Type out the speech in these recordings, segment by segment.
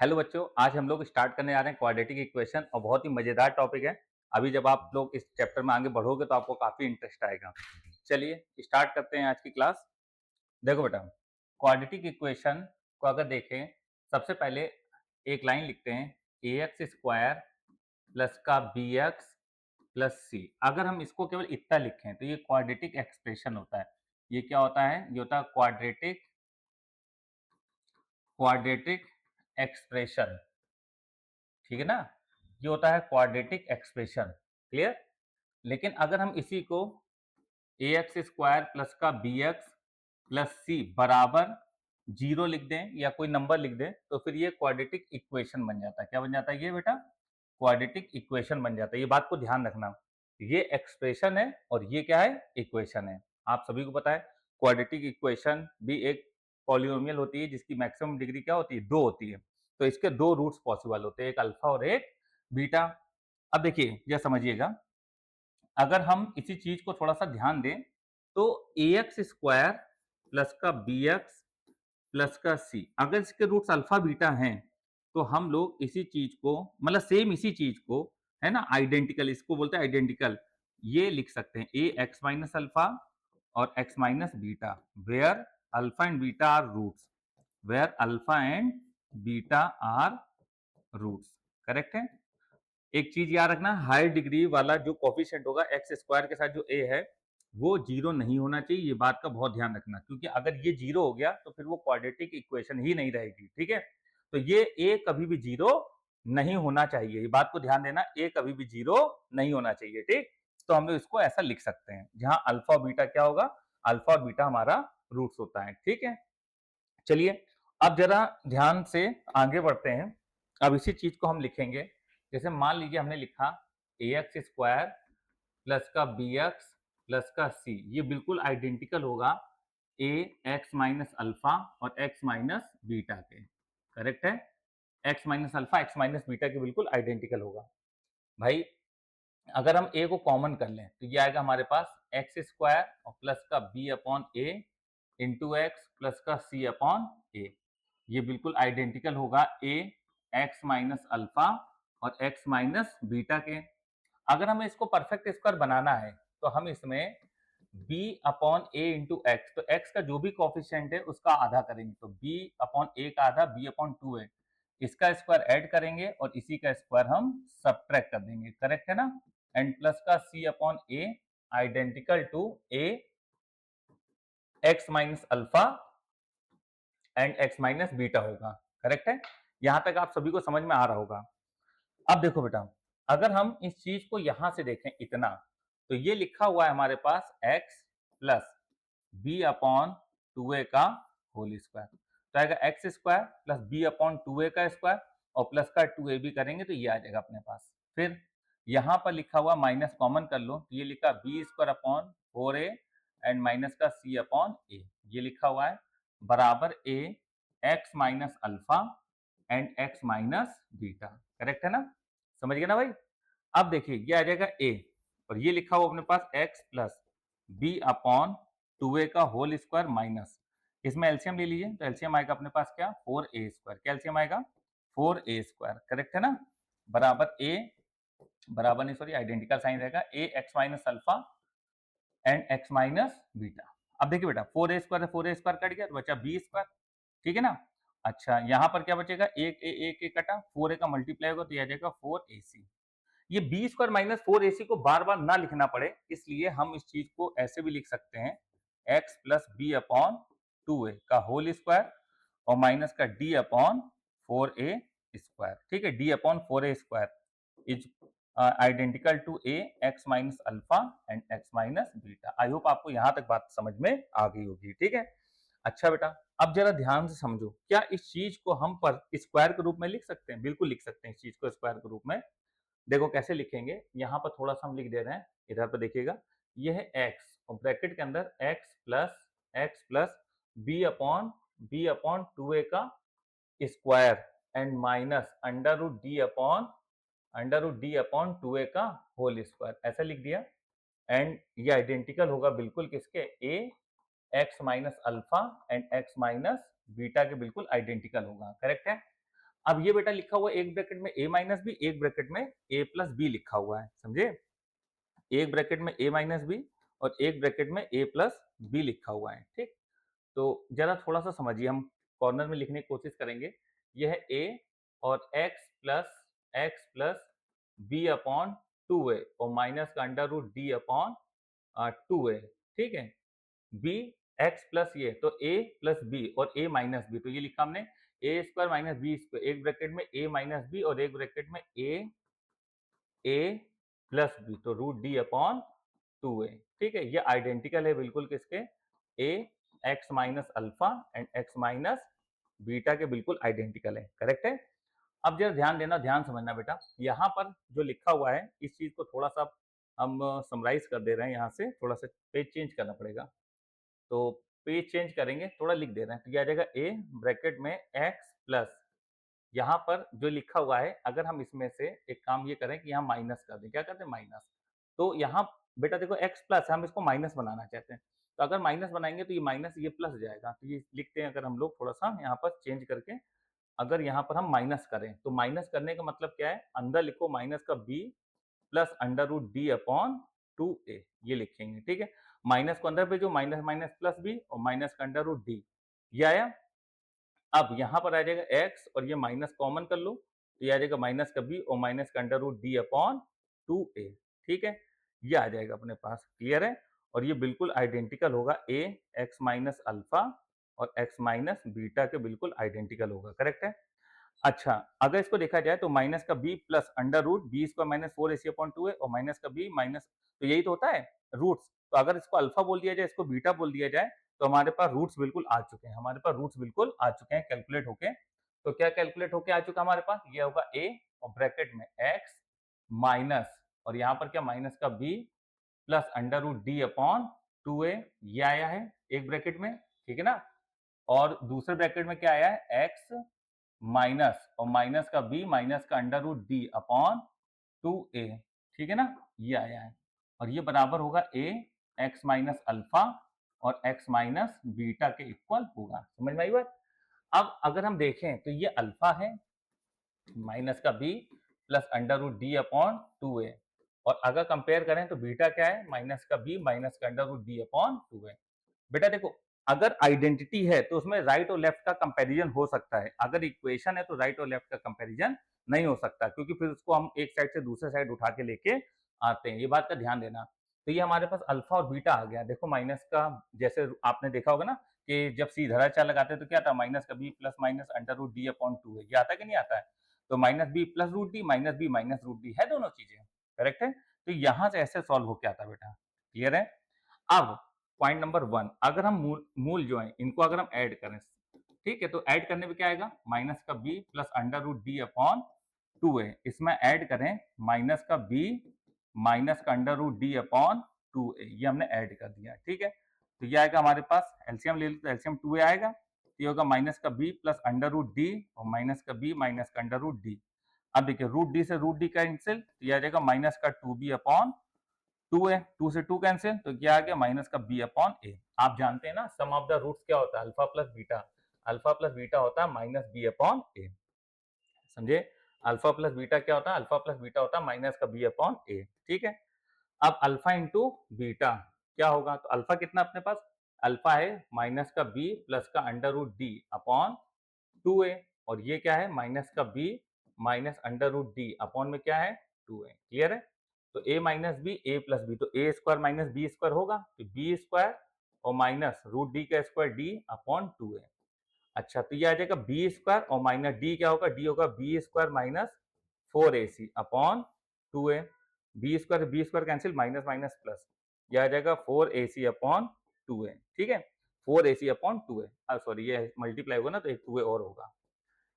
Hello बच्चों, आज हम लोग स्टार्ट करने जा रहे हैं क्वाड्रेटिक इक्वेशन और बहुत ही मजेदार टॉपिक है। अभी जब आप लोग इस चैप्टर में आगे बढ़ोगे तो आपको काफी इंटरेस्ट आएगा। चलिए स्टार्ट करते हैं आज की क्लास। देखो बेटा, क्वाड्रेटिक इक्वेशन को अगर देखें, सबसे पहले एक लाइन लिखते हैं, ए एक्स स्क्वायर प्लस का बी एक्स प्लस सी। अगर हम इसको केवल इतना लिखें तो ये क्वाड्रेटिक एक्सप्रेशन होता है। ये क्या होता है? ये होता है क्वाड्रेटिक क्वाड्रेटिक एक्सप्रेशन। ठीक है ना? ये होता है क्वाड्रेटिक एक्सप्रेशन। क्लियर? लेकिन अगर हम इसी को ए एक्स स्क्वायर प्लस का बी एक्स प्लस सी बराबर जीरो लिख दें या कोई नंबर लिख दें तो फिर ये क्वाड्रेटिक इक्वेशन बन जाता है। क्या बन जाता है ये बेटा? क्वाड्रेटिक इक्वेशन बन जाता है। ये बात को ध्यान रखना, ये एक्सप्रेशन है और ये क्या है? इक्वेशन है। आप सभी को पता है क्वाड्रेटिक इक्वेशन भी एक पॉलिनोमियल होती है जिसकी मैक्सिमम डिग्री क्या होती है? 2 होती है। तो इसके दो रूट्स पॉसिबल होते हैं, एक अल्फा और एक बीटा। अब देखिए, यह समझिएगा, अगर हम इसी चीज को थोड़ा सा ध्यान दें तो ए एक्स स्क्वायर प्लस का बी एक्स प्लस का सी, अगर इसके रूट्स अल्फा बीटा हैं तो हम लोग इसी चीज को, मतलब सेम इसी चीज को, है ना, आइडेंटिकल, इसको बोलते हैं आइडेंटिकल, ये लिख सकते हैं ए एक्स माइनस अल्फा और x minus beta, where alpha and beta are roots, where alpha and beta are roots. Correct है? एक चीज याद रखना, हायर डिग्री वाला जो कोफिशिएंट होगा एक्स स्क्वायर के साथ जो ए है वो जीरो नहीं होना चाहिए। ये बात का बहुत ध्यान रखना, क्योंकि अगर ये जीरो हो गया तो फिर वो क्वाड्रेटिक इक्वेशन ही नहीं रहेगी। ठीक है? तो ये ए कभी भी जीरो नहीं होना चाहिए, ये बात को ध्यान देना, ए कभी भी जीरो नहीं होना चाहिए। ठीक? तो हम लोग इसको ऐसा लिख सकते हैं, जहां अल्फा और बीटा क्या होगा? अल्फा और बीटा हमारा रूट्स होता है। ठीक है? चलिए अब जरा ध्यान से आगे बढ़ते हैं। अब इसी चीज को हम लिखेंगे, जैसे मान लीजिए हमने लिखा ए एक्स स्क्वायर प्लस का बी एक्स प्लस का सी, ये बिल्कुल आइडेंटिकल होगा ए एक्स माइनस अल्फा और एक्स माइनस बीटा के। करेक्ट है? X minus alpha x minus beta के बिल्कुल आइडेंटिकल होगा। भाई अगर हम ए को कॉमन कर लें तो ये आएगा हमारे पास एक्स स्क्वायर और प्लस का बी अपॉन ए इंटू एक्स प्लस का सी अपॉन ए। ये बिल्कुल आइडेंटिकल होगा ए एक्स माइनस अल्फा और एक्स माइनस बीटा के। अगर हमें इसको परफेक्ट स्क्वायर बनाना है तो हम इसमें b अपॉन ए इंटू एक्स, तो x का जो भी कॉफिशिएंट है उसका आधा करेंगे, तो b अपॉन ए का आधा b अपॉन टू है, इसका स्क्वायर ऐड करेंगे और इसी का स्क्वायर हम सब्ट्रैक्ट कर देंगे। करेक्ट है ना? एंड प्लस का c upon A identical to a X minus alpha and x minus beta होगा। करेक्ट है? यहां तक आप सभी को समझ में आ रहा होगा। अब देखो बेटा, अगर हम इस चीज को यहां से देखें इतना, तो ये लिखा हुआ है हमारे पास x plus B upon two A का होल स्क्वायर, तो आएगा x square plus B upon two A का स्क्वायर और प्लस का टू ए भी करेंगे तो ये आ जाएगा अपने पास। फिर यहां पर लिखा हुआ माइनस कॉमन कर लो, तो ये लिखा B square upon four A and minus का सी अपॉन ए, ये लिखा हुआ है बराबर A x minus alpha and x minus beta. Correct है ना? समझ गए ना भाई? अब देखिए ये आ जाएगा a और ये लिखा हुआ अपने पास x plus B upon two A का होल स्क्वायर माइनस, इसमें एलसीएम ले लीजिए तो एलसीएम आएगा अपने पास क्या? 4a square. क्या एलसीएम आएगा? 4a square. करेक्ट है ना? बराबर a, बराबर नहीं सॉरी आइडेंटिकल साइन रहेगा, a X minus alpha and x minus beta. अब देखिए बेटा 4a स्क्वायर है, 4a स्क्वायर कट गया तो बचा b स्क्वायर। ठीक है ना? अच्छा यहाँ पर क्या बचेगा? एक ए कटा, 4a का मल्टीप्लाई होगा तो यह आ जाएगा 4ac। ये बी स्क्वायर माइनस फोर ए सी को बार बार ना लिखना पड़े, इसलिए हम इस चीज को ऐसे भी लिख सकते हैं, x plus B upon two A का होल स्क्वायर और माइनस का D upon four A square. ठीक है? D upon four A square is identical to A x minus alpha and x minus beta. I hope आपको यहां तक बात समझ में आ गई होगी। ठीक है? अच्छा बेटा, अब जरा ध्यान से समझो, क्या इस चीज को हम पर स्क्वायर के रूप में लिख सकते हैं? बिल्कुल लिख सकते हैं इस चीज को स्क्वायर के रूप में। देखो कैसे लिखेंगे, यहाँ पर थोड़ा सा हम लिख दे रहे हैं, इधर पर देखिएगा, ये है x और ब्रैकेट के अंदर x plus B upon two A का square and minus under root D upon two A का होल स्क्वायर, ऐसा लिख दिया। एंड ये आइडेंटिकल होगा बिल्कुल किसके? a X minus alpha and x minus beta के बिल्कुल आइडेंटिकल होगा। करेक्ट है? अब ये बेटा लिखा हुआ है एक ब्रैकेट में a माइनस बी, एक ब्रैकेट में a प्लस बी लिखा हुआ है, समझे? एक ब्रैकेट में a माइनस बी और एक ब्रैकेट में a प्लस बी लिखा हुआ है, ठीक? तो जरा थोड़ा सा समझिए, हम कॉर्नर में लिखने की कोशिश करेंगे। यह है a और x plus B upon 2a और माइनस का under root D upon 2a, ठीक है? b x प्लस ये तो a प्लस बी और a माइनस बी, तो ये लिखा हमने a square minus B square, एक ब्रैकेट में a माइनस बी और एक ब्रैकेट में a प्लस बी, तो रूट डी अपॉन 2a, ठीक है? ये आइडेंटिकल है बिल्कुल किसके, a x minus alpha and x minus beta के बिल्कुल आइडेंटिकल है, करेक्ट है? अब जरा ध्यान देना, ध्यान समझना बेटा, यहाँ पर जो लिखा हुआ है इस चीज को थोड़ा सा हम समराइज कर दे रहे हैं, यहाँ से थोड़ा सा पेज चेंज करना पड़ेगा, तो पेज चेंज करेंगे, थोड़ा लिख दे रहे हैं, तो ये आ जाएगा a ब्रैकेट में x प्लस, यहाँ पर जो लिखा हुआ है अगर हम इसमें से एक काम ये करें कि यहाँ माइनस कर दें, क्या करते हैं माइनस, तो यहाँ बेटा देखो x प्लस है, हम इसको माइनस बनाना चाहते हैं, तो अगर माइनस बनाएंगे तो ये माइनस ये प्लस जाएगा, तो ये लिखते हैं अगर हम लोग थोड़ा सा यहाँ पर चेंज करके, अगर यहाँ पर हम माइनस करें तो माइनस करने का मतलब क्या है, अंदर लिखो माइनस का b plus under root D upon 2a, ये लिखेंगे, ठीक है? माइनस को अंदर भेजो, माइनस माइनस प्लस बी और माइनस का अंडर रूट डी, ये आया। अब यहाँ पर आ जाएगा x और ये माइनस कॉमन कर लो, तो ये आ जाएगा माइनस का b और माइनस का under root D upon 2a, ठीक है? ये आ जाएगा अपने पास, क्लियर है? और ये बिल्कुल आइडेंटिकल होगा a x माइनस अल्फा और x माइनस बीटा के बिल्कुल आइडेंटिकल होगा, करेक्ट है? अच्छा, अगर इसको देखा जाए तो माइनस का b plus under root B square minus 4ac upon 2a और माइनस का b माइनस, तो यही तो होता है रूट्स, तो अगर इसको अल्फा बोल दिया जाए, इसको बीटा बोल दिया जाए, तो हमारे पास रूट्स बिल्कुल आ चुके हैं, हमारे पास रूट्स बिल्कुल आ चुके हैं कैलकुलेट होके। तो क्या कैलकुलेट होके आ चुका हमारे पास, ये होगा a और ब्रैकेट में x माइनस और यहाँ पर क्या माइनस का b plus under root D upon 2a, ये आया है एक ब्रैकेट में, ठीक है ना? और दूसरे ब्रैकेट में क्या आया है x माइनस और माइनस का b माइनस का under root D upon 2a, ठीक है ना? ये आया है और ये बराबर होगा a x माइनस अल्फा और x माइनस बीटा के इक्वल होगा, समझ में आई बात? अब अगर हम देखें तो ये अल्फा है माइनस का b plus under root D upon 2a, और अगर कंपेयर करें तो बीटा क्या है माइनस का b माइनस का under root D upon 2a। बेटा देखो, अगर आइडेंटिटी है तो उसमें राइट और लेफ्ट का कंपैरिजन हो सकता है, अगर इक्वेशन है तो राइट और लेफ्ट का कंपैरिजन नहीं हो सकता, क्योंकि फिर उसको हम एक साइड से दूसरे साइड उठा के लेके आते हैं, ये बात का ध्यान देना। तो ये हमारे पास अल्फा और बीटा आ गया, देखो माइनस का, जैसे आपने देखा होगा ना कि जब सीधा चाल लगाते हैं तो क्या था माइनस का B plus minus under root D upon 2 है, ये आता है कि नहीं आता है? तो minus B plus root D minus B minus root D है, दोनों चीजें करेक्ट है, तो यहाँ से ऐसे सॉल्व होके आता है बेटा, क्लियर है? अब पॉइंट नंबर 1, अगर हम मूल जो है इनको अगर हम ऐड करें, ठीक है, तो ऐड करने पे क्या आएगा माइनस का b plus under root D upon 2a, इसमें ऐड करें माइनस का b माइनस का under root D upon 2a, ये हमने ऐड कर दिया, ठीक है? तो ये आएगा हमारे पास, एलसीएम ले लो तो एलसीएम 2a आएगा, ये होगा माइनस का b plus under root D और माइनस का b माइनस का अंडर रूट डी। अब देखिए रूट डी से रूट डी कैंसिल, तो ये आ जाएगा माइनस का 2b अपॉन 2 है, 2 से 2 कैंसिल, तो क्या आ गया माइनस का b अपॉन a। आप जानते हैं ना सम ऑफ द रूट्स क्या होता है, alpha plus beta, alpha plus beta होता है माइनस b अपॉन a, समझे? अल्फा प्लस बीटा क्या होता है, अल्फा प्लस बीटा होता है माइनस का b अपॉन a, ठीक है? अब अल्फा इंटू बीटा क्या होगा, तो अल्फा कितना अपने पास, अल्फा है माइनस का b प्लस का under root D upon 2a, और ये क्या है माइनस का b minus under root D upon में क्या है 2a, क्लियर है? तो a minus B A plus B, तो A square minus B square होगा, तो बी स्क्वायर और माइनस रूट डी का स्क्वायर डी अपॉन 2a। अच्छा, तो ये आ जाएगा बी स्क्वायर और माइनस डी क्या होगा, डी होगा B square minus 4ac upon 2a, B square cancel, minus minus plus, ये आ जाएगा 4ac अपॉन 2a, ठीक है? 4ac अपॉन 2a, सॉरी ये मल्टीप्लाई होगा ना तो एक 2a और होगा,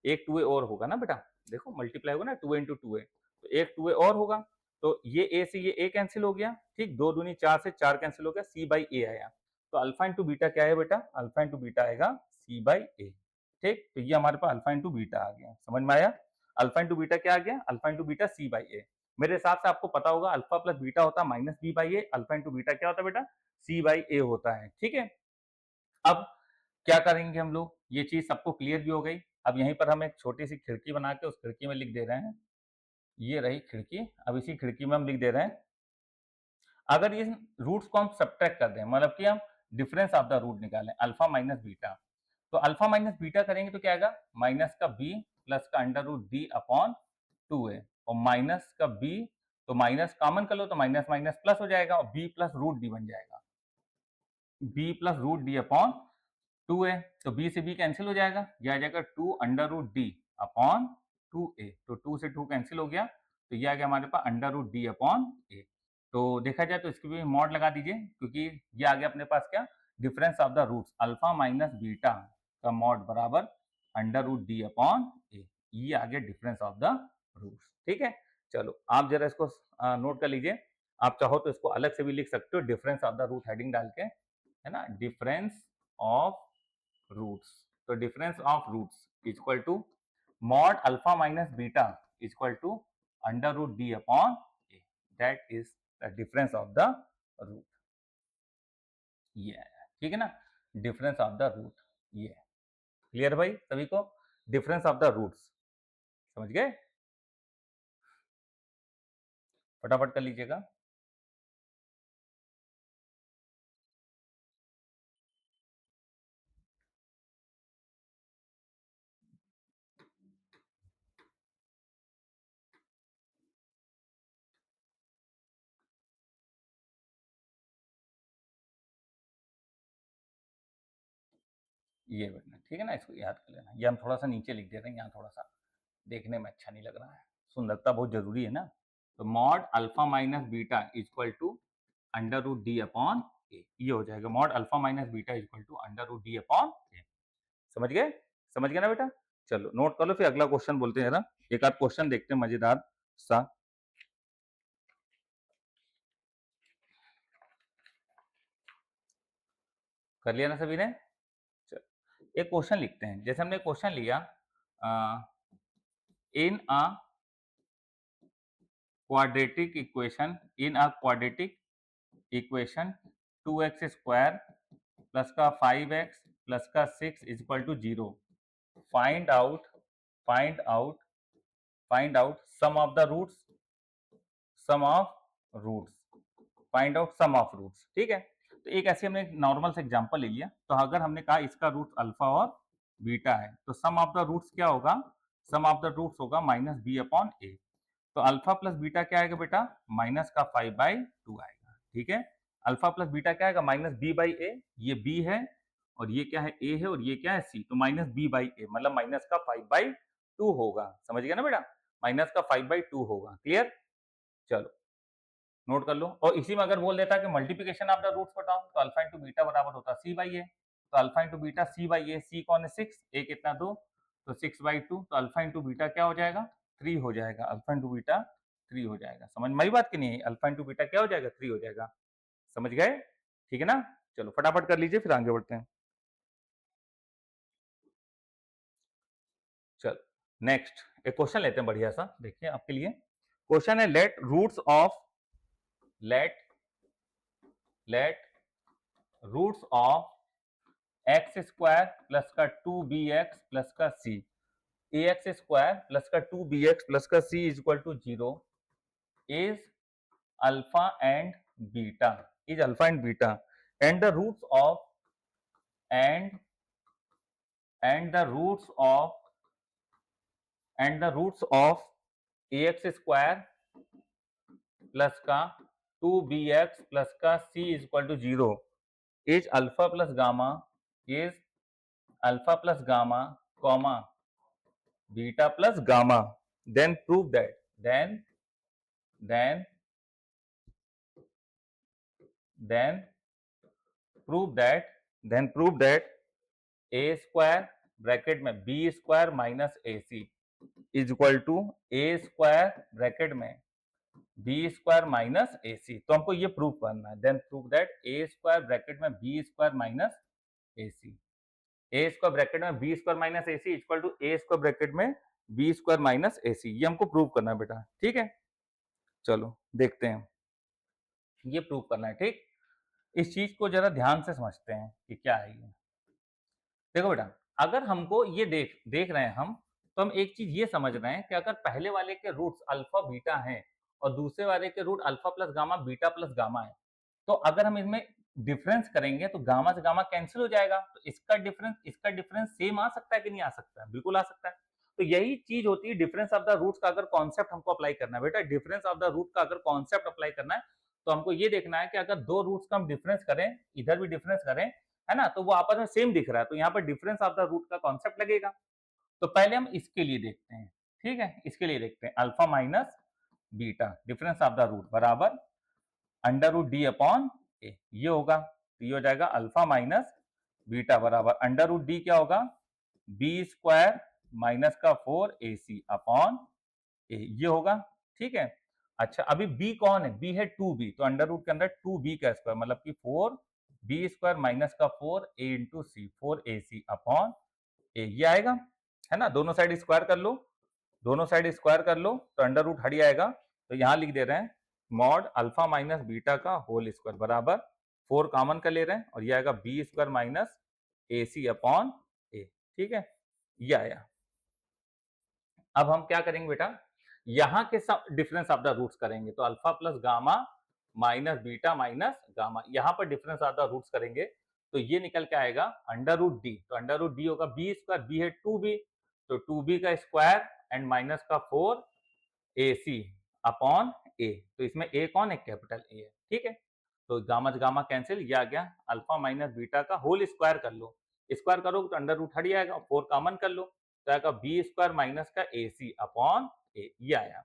एक 2a और होगा ना बेटा, देखो मल्टीप्लाई होगा ना 2 इंटू 2a, तो एक 2a और होगा, तो ये a से ये a कैंसिल हो गया, ठीक, 2 दूनी 4 से 4 कैंसिल हो गया, c बाई a आया, तो अल्फा इंटू बीटा क्या है बेटा, अल्फा इंटू बीटा आएगा c बाई a, ठीक, तो ये हमारे पास अल्फा इंटू बीटा आ गया, समझ में आया? अल्फा इंटू बीटा क्या आ गया, alpha into beta c by a, मेरे हिसाब से आपको पता होगा अल्फा प्लस बीटा होता है minus b by a, alpha into beta क्या होता है बेटा, c बाई a होता है, ठीक है? अब क्या करेंगे हम लोग, ये चीज सबको क्लियर भी हो गई, अब यहीं पर हम एक छोटी सी खिड़की बना के उस खिड़की में लिख दे रहे हैं, ये रही खिड़की। अब इसी खिड़की में हम लिख दे रहे हैं, अगर ये रूट्स को हम सब्ट्रैक्ट कर दें, मतलब कि हम डिफरेंस ऑफ द रूट निकालें, अल्फा माइनस बीटा, तो अल्फा माइनस बीटा करेंगे तो क्या आएगा, माइनस का बी प्लस का under root D upon 2a, और माइनस का बी, तो माइनस कॉमन कर लो तो माइनस माइनस प्लस हो जाएगा और बी प्लस रूट डी बन जाएगा, B plus root D upon 2a, तो b से b कैंसिल हो जाएगा, यह आ जाएगा 2 under root D upon 2a, तो 2 से 2 कैंसिल हो गया, तो ये आ गया हमारे पास अंडर रूट डी अपॉन ए। तो देखा जाए तो इसकी भी मॉड लगा दीजिए, क्योंकि ये आ गया अपने पास क्या, difference of the roots alpha minus beta का मॉड बराबर अंडर रूट डी अपॉन ए, ये आ गया डिफरेंस ऑफ द रूट्स। ठीक है, चलो आप जरा इसको नोट कर लीजिए, आप चाहो तो इसको अलग से भी लिख सकते हो, difference of the root heading डाल के, है ना, डिफरेंस ऑफ रूट्स, तो difference of roots equal to mod alpha minus beta equal to under root D upon A, that is the difference of the root. ये ठीक है ना, difference of the root, ये क्लियर भाई सभी को, difference of the roots, समझ गए, फटाफट कर लीजिएगा। ये बैठना ठीक है ना, इसको याद कर लेना, ये हम थोड़ा सा नीचे लिख दे रहे हैं, यहाँ थोड़ा सा देखने में अच्छा नहीं लग रहा है, सुंदरता बहुत जरूरी है ना, तो mod alpha minus beta equal to under root D upon ए, ये हो जाएगा mod alpha minus beta equal to under root D upon A. समझ गए ना बेटा, चलो नोट कर लो, फिर अगला क्वेश्चन बोलते हैं जरा, एक आध क्वेश्चन देखते हैं मजेदार सा। कर लिया ना सभी ने, एक क्वेश्चन लिखते हैं, जैसे हमने क्वेश्चन लिया, in a quadratic equation, in a quadratic equation 2x square plus का 5x प्लस का 6 is equal to 0, find out find out find out sum of the roots, sum of roots, find out sum of roots. ठीक है, तो एक ऐसे हमने normal से example ले लिया, तो अगर हमने कहा इसका रूट अल्फा और बीटा है, तो सम ऑफ द रूट्स क्या होगा, सम ऑफ द रूट्स होगा माइनस बी अपॉन ए, तो अल्फा प्लस बीटा क्या आएगा बेटा, माइनस का 5/2 आएगा। ठीक है, अल्फा प्लस बीटा क्या आएगा, माइनस बी बाई ए, ये बी है और ये क्या है, ए है, और ये क्या है, सी, तो माइनस बी बाई ए, मतलब माइनस का 5/2 होगा, समझ गया ना बेटा, माइनस का 5/2 होगा, क्लियर, चलो नोट कर लो। और इसी में अगर बोल देता कि मल्टीप्लिकेशन ऑफ द रूट्स बताओ, तो अल्फा इंटू बीटा बराबर होता सी बाई ए, तो alpha into beta C by A, C कौन है 6, ए कितना 2, तो 6/2, तो अल्फा इंटू बीटा क्या हो जाएगा, 3 हो जाएगा, अल्फा इंटू बीटा 3 हो जाएगा, समझ में आई बात कि नहीं, अल्फा इंटू बीटा क्या हो जाएगा, 3 हो जाएगा, समझ गए, ठीक है ना, चलो फटाफट कर लीजिए फिर आगे बढ़ते हैं। चलो नेक्स्ट एक क्वेश्चन लेते हैं बढ़िया सा, देखिए आपके लिए क्वेश्चन है, let roots of let let roots of x square plus का 2bx प्लस का c, A x square plus का 2bx प्लस का c is equal to 0 is alpha and beta, is alpha and beta, and the roots of and and the roots of and the roots of A x square plus का 2bx plus का c is equal to 0 is alpha plus gamma, is alpha plus gamma comma beta plus gamma, then prove that then prove that a square bracket में B square minus A C is equal to A square bracket में B square minus A C, तो हमको ये prove करना है, then prove that A square bracket में B square minus A C, A square bracket में B square minus A C equal to A square bracket में B square minus A C, ये हमको प्रूव करना है बेटा, ठीक है, चलो देखते हैं, ये प्रूव करना है, ठीक, इस चीज को जरा ध्यान से समझते हैं कि क्या है ये। देखो बेटा, अगर हमको ये देख रहे हैं हम, तो हम एक चीज ये समझ रहे हैं कि अगर पहले वाले के रूट्स अल्फा बीटा हैं और दूसरे वाले के root alpha plus gamma beta plus gamma है, तो अगर हम इनमें डिफरेंस करेंगे तो गामा से गामा कैंसिल हो जाएगा, तो इसका डिफरेंस सेम आ सकता है कि नहीं आ सकता है? बिल्कुल आ सकता है। तो यही चीज होती है डिफरेंस ऑफ द रूट्स का अगर कॉन्सेप्ट हमको अप्लाई करना है। बेटा डिफरेंस ऑफ द रूट का अगर कॉन्सेप्ट अप्लाई करना है तो हमको ये देखना है कि अगर दो रूट्स का हम डिफरेंस करें, इधर भी डिफरेंस करें, है ना, तो वो आपस में सेम दिख रहा है, तो यहाँ पर डिफरेंस ऑफ द रूट का कॉन्सेप्ट लगेगा। तो पहले हम इसके लिए देखते हैं, ठीक है, इसके लिए देखते हैं alpha minus beta difference of the root बराबर अंडर रूट डी अपॉन ए, ये होगा, तो ये हो जाएगा अल्फा माइनस बीटा बराबर अंडर रूट डी क्या होगा, बी स्क्वायर माइनस का 4ac अपॉन ए, ये होगा, ठीक है। अच्छा अभी b कौन है, b है 2b, तो अंडर रूट के अंदर 2b का स्क्वायर मतलब कि 4b स्क्वायर माइनस का 4a इंटू सी 4ac अपॉन ए, ये आएगा, है ना। दोनों साइड स्क्वायर कर लो, दोनों साइड स्क्वायर कर लो तो अंडर रूट हट जाएगा, तो यहां लिख दे रहे हैं मॉड अल्फा माइनस बीटा का होल स्क्वायर बराबर 4 कॉमन का ले रहे हैं और ये आएगा B square minus A C upon ए, ठीक है, ये आया। अब हम क्या करेंगे बेटा, यहाँ के सब डिफरेंस ऑफ द रूट्स करेंगे, तो alpha plus gamma minus beta minus gamma, यहाँ पर डिफरेंस ऑफ द रूट्स करेंगे तो ये निकल के आएगा अंडर रूट डी, तो अंडर रूट डी होगा बी स्क्वायर, बी है 2b, तो 2b का स्क्वायर एंड माइनस का 4ac अपॉन ए, तो इसमें ए कौन है, कैपिटल ए है, ठीक है। तो गामा गामा कैंसिल, ये आ गया अल्फा माइनस बीटा का होल स्क्वायर कर लो, स्क्वायर करोगे तो अंडर रूट हट जाएगा, 4 कॉमन कर लो तो आएगा बी स्क्वायर माइनस का ए सी अपॉन ए, ये आया।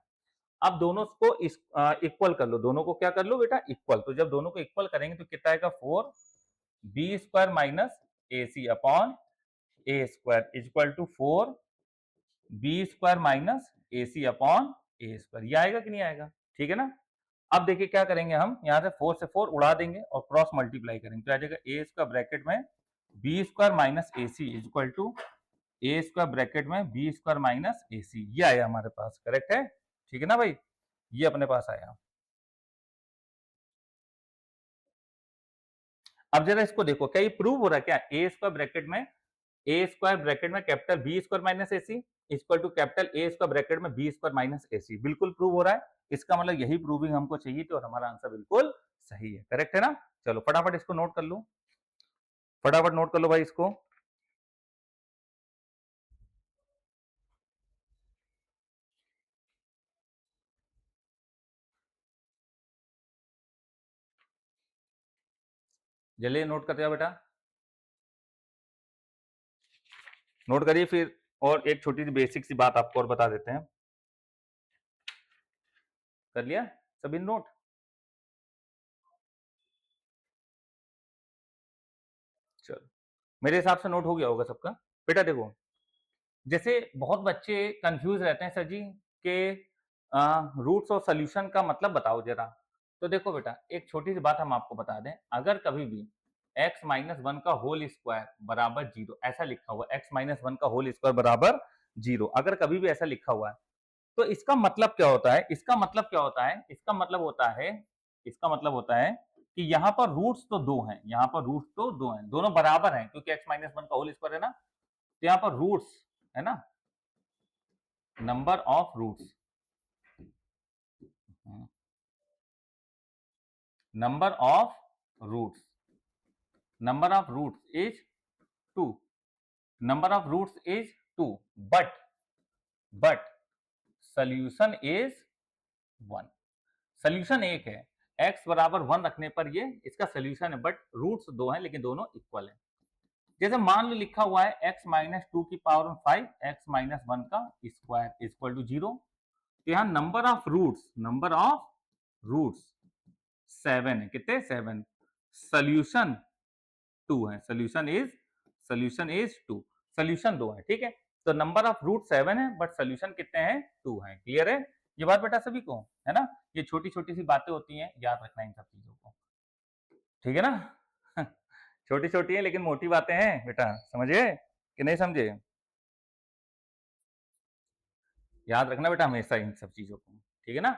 अब दोनों को इक्वल कर लो, दोनों को क्या कर लो बेटा, इक्वल, तो जब दोनों को इक्वल करेंगे तो कितना आएगा 4 B square minus A C upon A square equal to 4 B square minus A C upon A square, ये आएगा कि नहीं आएगा, ठीक है ना। अब देखिए क्या करेंगे हम, यहाँ से 4 से 4 उड़ा देंगे और क्रॉस मल्टीप्लाई करेंगे तो आ जाएगा ए स्क्वायर ब्रैकेट में B square minus A C equal to A square bracket में B square minus A C, ये आया हमारे पास, करेक्ट है, ठीक है ना भाई, ये अपने पास आया। अब जरा इसको देखो, क्या ये प्रूव हो रहा है क्या, ए स्क्वायर ब्रैकेट में capital B square minus A C equal to capital A square bracket में B square minus A C, बिल्कुल प्रूव हो रहा है। इसका मतलब यही प्रूविंग हमको चाहिए थी और हमारा आंसर बिल्कुल सही है, करेक्ट है ना। चलो फटाफट इसको नोट कर लो, फटाफट नोट कर लो भाई इसको। जल्दी नोट करते जाओ बेटा, नोट करिए फिर, और एक छोटी सी बेसिक सी बात आपको और बता देते हैं। कर लिया सभी नोट, चलो मेरे हिसाब से नोट हो गया होगा सबका। बेटा देखो, जैसे बहुत बच्चे कंफ्यूज रहते हैं सर जी के रूट्स और सोल्यूशन का मतलब बताओ जरा, तो देखो बेटा एक छोटी सी बात हम आपको बता दें, अगर कभी भी x माइनस वन का होल स्क्वायर बराबर जीरो ऐसा लिखा हुआ, x माइनस वन का होल स्क्वायर बराबर जीरो, अगर कभी भी ऐसा लिखा हुआ है तो इसका मतलब क्या होता है, इसका मतलब क्या होता है, इसका मतलब होता है, इसका मतलब होता है कि यहाँ पर रूट्स तो दो हैं, यहाँ पर रूट्स तो दो हैं, दोनों बराबर हैं क्योंकि x माइनस वन का होल स्क्वायर है ना, तो यहाँ पर रूट्स है ना, number of roots, number of roots, number of roots is 2, number of roots is 2, but solution is 1, solution एक है, x बराबर 1 रखने पर ये इसका सोल्यूशन है, बट रूट्स दो हैं लेकिन दोनों इक्वल है। जैसे मान लो लिखा हुआ है x माइनस टू की पावर 5 x माइनस वन का स्क्वायर इक्वल टू 0, तो यहाँ नंबर ऑफ रूट्स 7 है, कितने 7, सोल्यूशन 2 है, सोल्यूशन इज 2, सोल्यूशन 2 है, ठीक है। तो नंबर ऑफ रूट 7 है बट सोल्यूशन कितने हैं, 2 है, क्लियर है ये बात बेटा सभी को, है ना। ये छोटी छोटी सी बातें होती हैं, याद रखना इन सब चीजों को, ठीक है ना। छोटी छोटी है लेकिन मोटी बातें हैं बेटा, समझे कि नहीं समझे, याद रखना बेटा हमेशा इन सब चीजों को, ठीक है ना।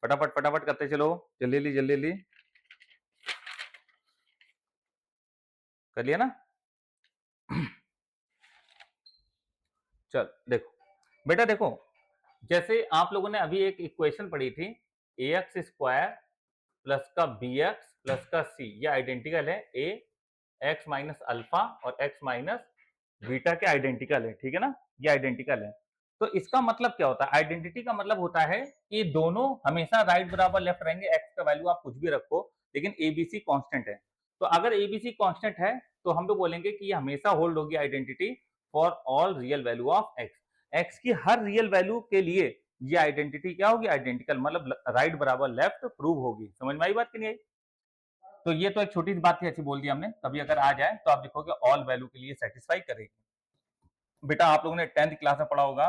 फटाफट फटाफट करते चलो, जल्दी जल्दी जल्दी जल्दी, कर लिया ना। चल देखो बेटा, देखो जैसे आप लोगों ने अभी एक इक्वेशन पढ़ी थी, ए एक्स स्क्वायर प्लस का बी एक्स प्लस का सी, ये आइडेंटिकल है ए एक्स माइनस अल्फा और एक्स माइनस बीटा के आइडेंटिकल है, ठीक है ना, ये आइडेंटिकल है। तो इसका मतलब क्या होता है? आइडेंटिटी का मतलब होता है कि दोनों हमेशा राइट बराबर लेफ्ट रहेंगे, एक्स का वैल्यू आप कुछ भी रखो लेकिन एबीसी कांस्टेंट है। तो अगर एबीसी कांस्टेंट है तो हम लोग बोलेंगे कि ये हमेशा होल्ड होगी identity for all real value of x. X की हर रियल वैल्यू के लिए ये आइडेंटिटी क्या होगी? आइडेंटिकल, मतलब राइट बराबर लेफ्ट प्रूव होगी। समझ में आई बात कि नहीं आई? तो ये तो एक छोटी सी बात थी, ऐसी बोल दी हमने। कभी अगर आ जाए तो आप देखोगे ऑल वैल्यू के लिए सेटिस्फाई करेगी। बेटा आप लोगों ने 10th क्लास में पढ़ा होगा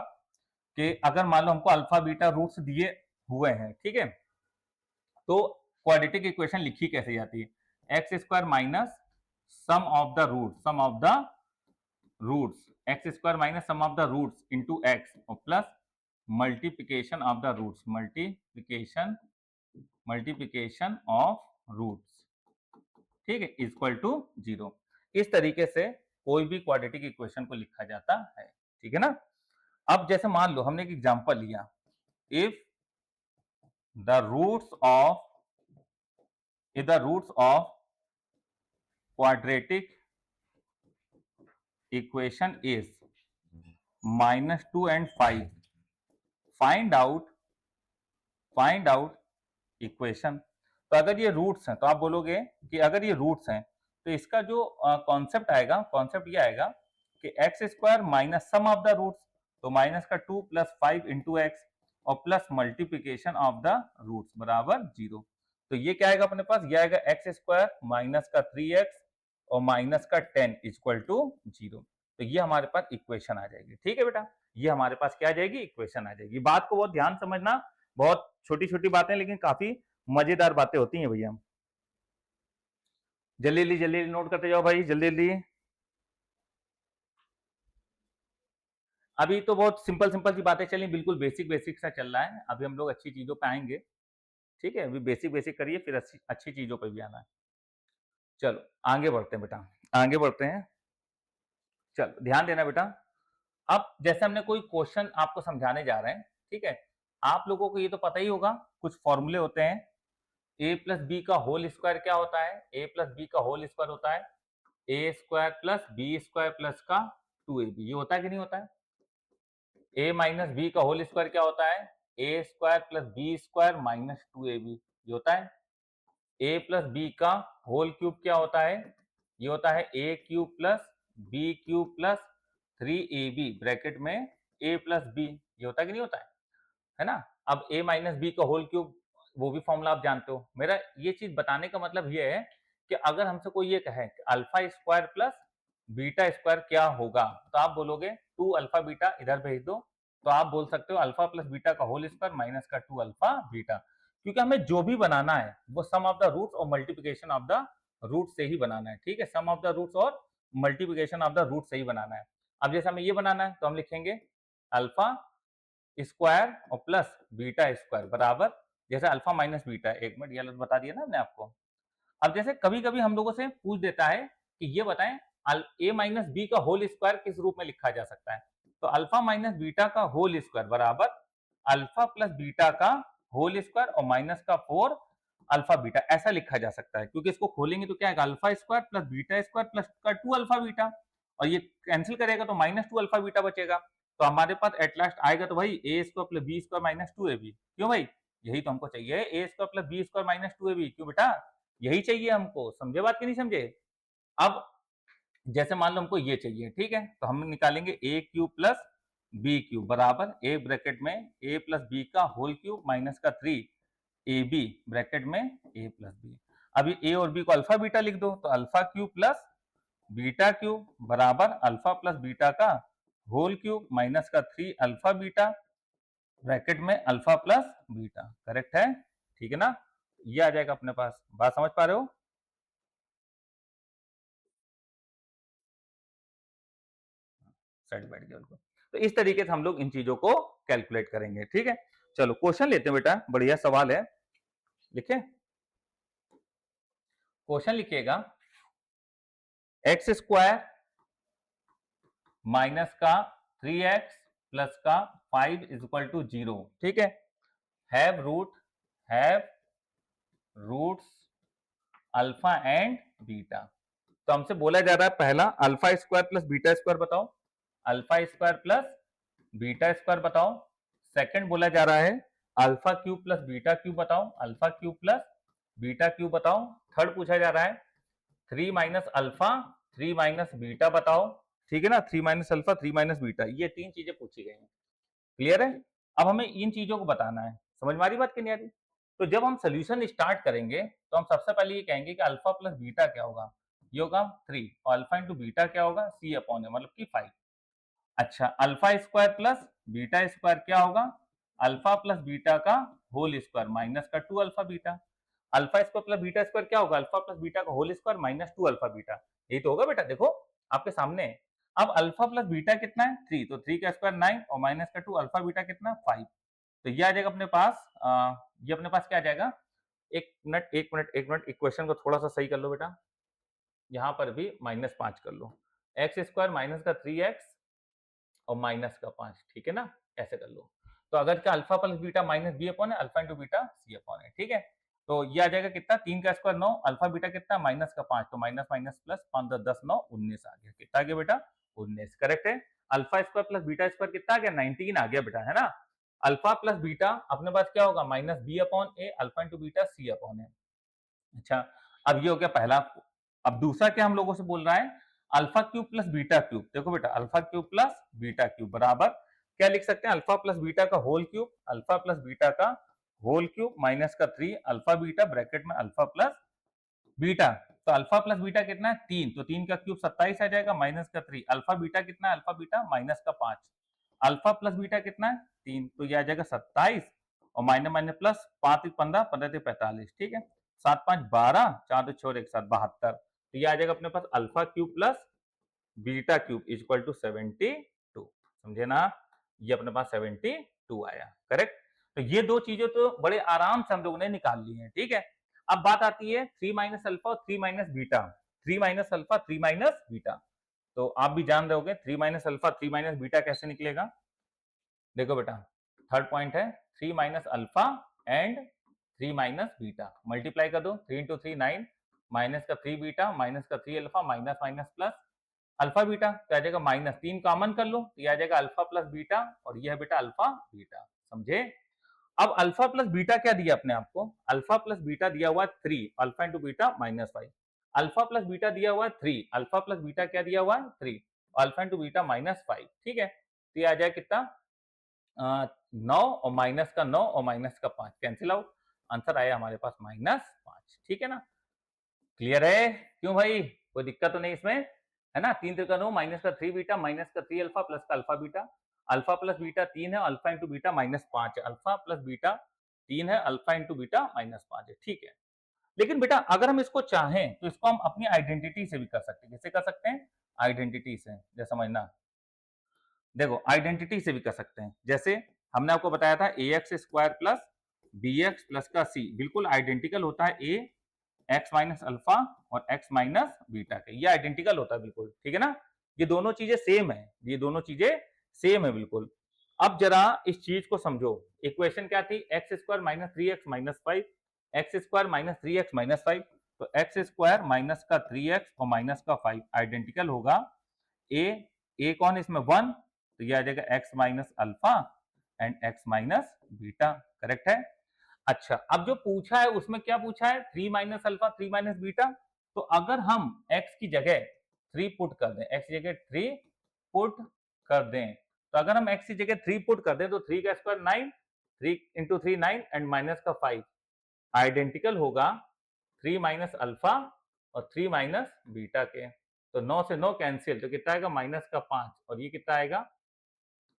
कि अगर मान लो हमको अल्फा बीटा रूट्स दिए हुए हैं, ठीक है, तो क्वाड्रेटिक इक्वेशन लिखी कैसे जाती है? X square minus sum of the root, sum of the roots, x square minus sum of the roots into x और plus multiplication of the roots, multiplication of roots, ठीक है, इक्वल टू 0। इस तरीके से कोई भी क्वाड्रेटिक इक्वेशन को लिखा जाता है, ठीक है ना। अब जैसे मान लो हमने एक एग्जांपल लिया, if the roots of quadratic equation is -2 and 5, find out equation. तो अगर ये रूट्स हैं तो आप बोलोगे कि अगर ये रूट्स हैं तो इसका जो कॉन्सेप्ट आएगा, कॉन्सेप्ट ये आएगा कि x square minus sum of the roots, तो माइनस का 2 प्लस 5 इंटू एक्स और plus multiplication of the roots बराबर 0। तो ये क्या आएगा अपने पास? ये आएगा एक्स स्क्वायर माइनस का 3x और माइनस का 10 इक्वल टू 0। तो ये हमारे पास इक्वेशन आ जाएगी, ठीक है बेटा, ये हमारे पास क्या आ जाएगी? इक्वेशन आ जाएगी। बात को बहुत ध्यान समझना, बहुत छोटी छोटी बातें लेकिन काफी मजेदार बातें होती हैं भैया। जल्दी जल्दी नोट करते जाओ भाई, जल्दी जल्दी। अभी तो बहुत सिंपल सिंपल सी बातें चली, बिल्कुल बेसिक बेसिक सा चल रहा है। अभी हम लोग अच्छी चीजों पे आएंगे, ठीक है, अभी बेसिक बेसिक करिए फिर अच्छी चीजों पे भी आना है। चलो आगे बढ़ते हैं बेटा, आगे बढ़ते हैं। चलो ध्यान देना बेटा, अब जैसे हमने कोई क्वेश्चन आपको समझाने जा रहे हैं, ठीक है, आप लोगों को ये तो पता ही होगा कुछ फॉर्मूले होते हैं। ए प्लस बी का होल स्क्वायर क्या होता है? ए प्लस बी का होल स्क्वायर होता है A square plus B square plus का 2ab। ये होता है कि नहीं होता है? ए माइनस बी का होल स्क्वायर क्या होता है? A square plus B square minus 2ab, ये होता है। ए प्लस बी का होल क्यूब क्या होता है? ये होता है A cube plus b cube plus 3ab bracket में ए प्लस बी, ये होता है कि नहीं होता है ना। अब a माइनस बी का होल क्यूब, वो भी फॉर्मूला आप जानते हो। मेरा ये चीज बताने का मतलब ये है कि अगर हमसे कोई ये कहे कि alpha square plus beta square क्या होगा, तो आप बोलोगे 2 अल्फा बीटा इधर भेज दो, तो आप बोल सकते हो अल्फा प्लस बीटा का होल स्क्वायर माइनस का 2 अल्फा बीटा। क्योंकि हमें जो भी बनाना है वो सम ऑफ द रूट्स और मल्टीप्लिकेशन ऑफ द रूट से ही बनाना है, ठीक है, सम ऑफ द रूट्स और मल्टीप्लिकेशन ऑफ द रूट से ही बनाना है। अब जैसे हमें ये बनाना है तो हम लिखेंगे अल्फा स्क्वायर और प्लस बीटा स्क्वायर बराबर, जैसे अल्फा माइनस बीटा, एक मिनट ये बता दिया ना हमने आपको। अब जैसे कभी कभी हम लोगों से पूछ देता है कि ये बताएं ए माइनस बी का होल स्क्वायर किस रूप में लिखा जा सकता है, तो अल्फा माइनस बीटा का होल स्क्वायर बराबर अल्फा प्लस बीटा का होल स्क्वायर और माइनस का 4 अल्फा बीटा, ऐसा लिखा जा सकता है। क्योंकि इसको खोलेंगे तो क्या है, alpha square plus beta square plus का 2 अल्फा बीटा, और ये कैंसिल करेगा तो माइनस 2 अल्फा बीटा बचेगा। तो हमारे पास एट लास्ट आएगा तो भाई A square plus B square minus 2ab। क्यों भाई? यही तो हमको चाहिए, A square plus B square minus 2ab। क्यों बेटा? यही चाहिए हमको। समझे बात कि नहीं समझे? अब जैसे मान लो हमको ये चाहिए, ठीक है, तो हम निकालेंगे ए क्यूब प्लस बी क्यूब बराबर ए ब्रैकेट में ए प्लस बी का होल क्यूब माइनस का 3 ए बी ब्रैकेट में ए प्लस बी। अभी ए और बी को अल्फा बीटा लिख दो, तो alpha cube plus beta cube बराबर अल्फा प्लस बीटा का होल क्यूब माइनस का 3 अल्फा बीटा ब्रैकेट में अल्फा प्लस बीटा। करेक्ट है, ठीक है ना, ये आ जाएगा अपने पास। बात समझ पा रहे हो? साइड बैठ गया बिल्कुल। तो इस तरीके से हम लोग इन चीजों को कैलकुलेट करेंगे, ठीक है। चलो क्वेश्चन लेते हैं बेटा, बढ़िया सवाल है, लिखे क्वेश्चन लिखिएगा, एक्स स्क्वायर माइनस का 3x प्लस का 5 इज इक्वल टू 0, ठीक है। Have roots alpha and beta. तो हमसे बोला जा रहा है पहला alpha square plus beta square बताओ, alpha square plus beta square बताओ। सेकंड बोला जा रहा है alpha cube plus beta cube बताओ, alpha cube plus beta cube बताओ। थर्ड पूछा जा रहा है 3 माइनस अल्फा 3 माइनस बीटा बताओ, ठीक है ना। 3 माइनस अल्फा 3 माइनस बीटा, ये तीन चीजें पूछी गई हैं। क्लियर है। अब हमें इन चीजों को बताना है। समझ में आ रही बात कि नहीं आ रही? तो जब हम सोल्यूशन स्टार्ट करेंगे तो हम सबसे पहले ये कहेंगे कि अल्फा प्लस बीटा क्या होगा, ये होगा 3, और अल्फा इंटू बीटा क्या होगा, सी अपॉन ए, मतलब कि 5। अच्छा, alpha square plus beta square क्या होगा, अल्फा प्लस बीटा का होल स्क्वायर माइनस का 2 alpha beta. Alpha square plus beta square क्या होगा, अल्फा प्लस बीटा का whole square minus 2 alpha beta. यही तो होगा बेटा, देखो आपके सामने। अब अल्फा प्लस बीटा कितना है 3, तो 3 का स्क्वायर 9 और माइनस का 2 अल्फा बीटा कितना 5। तो ये आ जाएगा अपने पास, ये अपने पास क्या आ जाएगा, एक मिनट इक्वेशन को थोड़ा सा सही कर लो बेटा। यहाँ पर भी -5 कर लो, एक्स स्क्वायर माइनस का 3x और माइनस का 5, ठीक है ना, ऐसे कर लो। तो अगर क्या alpha plus beta minus b upon है, alpha into beta c upon है, ठीक है। तो ये आ जाएगा कितना, 3 का स्क्वायर 9, अल्फा बीटा कितना माइनस का 5, तो माइनस माइनस प्लस 5 10 10 9 19 आ गया। कितना आ गया बेटा, 19, करेक्ट है। Alpha square plus beta square कितना आ गया, 19 आ गया बेटा, है ना। अल्फा प्लस बीटा अपने पास क्या होगा, minus b upon a, alpha into beta c upon ए। अच्छा, अब ये हो गया पहला। अब दूसरा क्या हम लोगों से बोल रहा है, alpha cube plus beta cube. देखो बेटा, alpha cube plus beta cube बराबर क्या लिख सकते हैं, अल्फा प्लस बीटा का whole cube, alpha plus beta का होल क्यूब माइनस का 3 अल्फा बीटा ब्रैकेट में अल्फा प्लस बीटा। तो अल्फा प्लस बीटा कितना है 3, तो 3 का क्यूब 27 आ जाएगा माइनस का 3। अल्फा बीटा कितना है, अल्फा बीटा माइनस का 5। अल्फा प्लस बीटा कितना है 3, तो ये आ जाएगा 27 और माइनस माइनस प्लस 5 15 15 45, ठीक है। 7 5 12, 4 2 6 1 7 72। तो ये आ जाएगा अपने पास alpha cube plus beta cube is equal to 72। समझे ना, ये अपने पास 72 आया, करेक्ट। तो ये दो चीजें तो बड़े आराम से हम लोगों ने निकाल ली हैं, ठीक है। अब बात आती है 3 माइनस अल्फा और 3 minus beta. 3 minus alpha 3 minus beta, तो आप भी जान रहे होगे 3 माइनस अल्फा 3 माइनस बीटा कैसे निकलेगा। देखो बेटा, थर्ड पॉइंट है 3 minus alpha and 3 minus beta, multiply कर दो, 3 इंटू 3 9, माइनस का 3 बीटा माइनस का 3 alpha minus minus plus alpha beta, तो आ जाएगा माइनस, 3 कॉमन कर लो तो ये आ जाएगा अल्फा प्लस बीटा, और ये है बेटा अल्फा बीटा। समझे। अब अल्फा प्लस बीटा क्या दिया अपने आप को, अल्फा प्लस बीटा दिया हुआ 3, alpha into beta -5। Alpha plus beta दिया हुआ 3, अल्फा प्लस बीटा क्या दिया हुआ है 3, अल्फा इंटू बीटा -5, ठीक है। तो ये आ जाएगा कितना, 9 और माइनस का 9 और माइनस का 5 कैंसिल आउट, आंसर आया हमारे पास -5, ठीक है ना। क्लियर है, क्यों भाई, कोई दिक्कत तो नहीं इसमें, है ना। 3 3 का 9, माइनस का 3 बीटा माइनस का 3 अल्फा प्लस का alpha beta. Alpha plus beta 3 है, अल्फा इंटू बीटा -5 है, अल्फा प्लस बीटा 3 है, अल्फा इंटू बीटा -5 है, ठीक है। लेकिन बेटा अगर हम इसको चाहें तो इसको हम अपनी आइडेंटिटी से भी कर सकते हैं। कैसे कर सकते हैं, आइडेंटिटी से, जैसे समझना, देखो आइडेंटिटी से भी कर सकते हैं। जैसे हमने आपको बताया था A x square plus B x plus का सी बिल्कुल आइडेंटिकल होता है ए एक्स माइनस अल्फा और एक्स माइनस बीटा के, ये आइडेंटिकल होता है बिल्कुल, ठीक है ना। ये दोनों चीजें सेम है, ये दोनों चीजें सेम है बिल्कुल। अब जरा इस चीज को समझो, इक्वेशन क्या थी, x square minus 3x minus 5, x square minus 3x minus 5। तो एक्स स्क्वायर माइनस का 3x और माइनस का 5 आइडेंटिकल होगा ए, ए कौन इसमें 1, तो ये आ जाएगा x minus alpha and x minus beta, correct है। अच्छा, अब जो पूछा है उसमें क्या पूछा है, 3 माइनस अल्फा 3 माइनस बीटा। तो अगर हम x की जगह 3 पुट कर दें, x की जगह 3 पुट कर दें, तो अगर हम x की जगह 3 पुट कर दें तो 3 का स्क्वायर 9, 3 इंटू 3 9 एंड माइनस का 5 आइडेंटिकल होगा 3 माइनस अल्फा और 3 माइनस बीटा के। तो 9 से 9 कैंसिल, तो कितना आएगा माइनस का 5, और ये कितना आएगा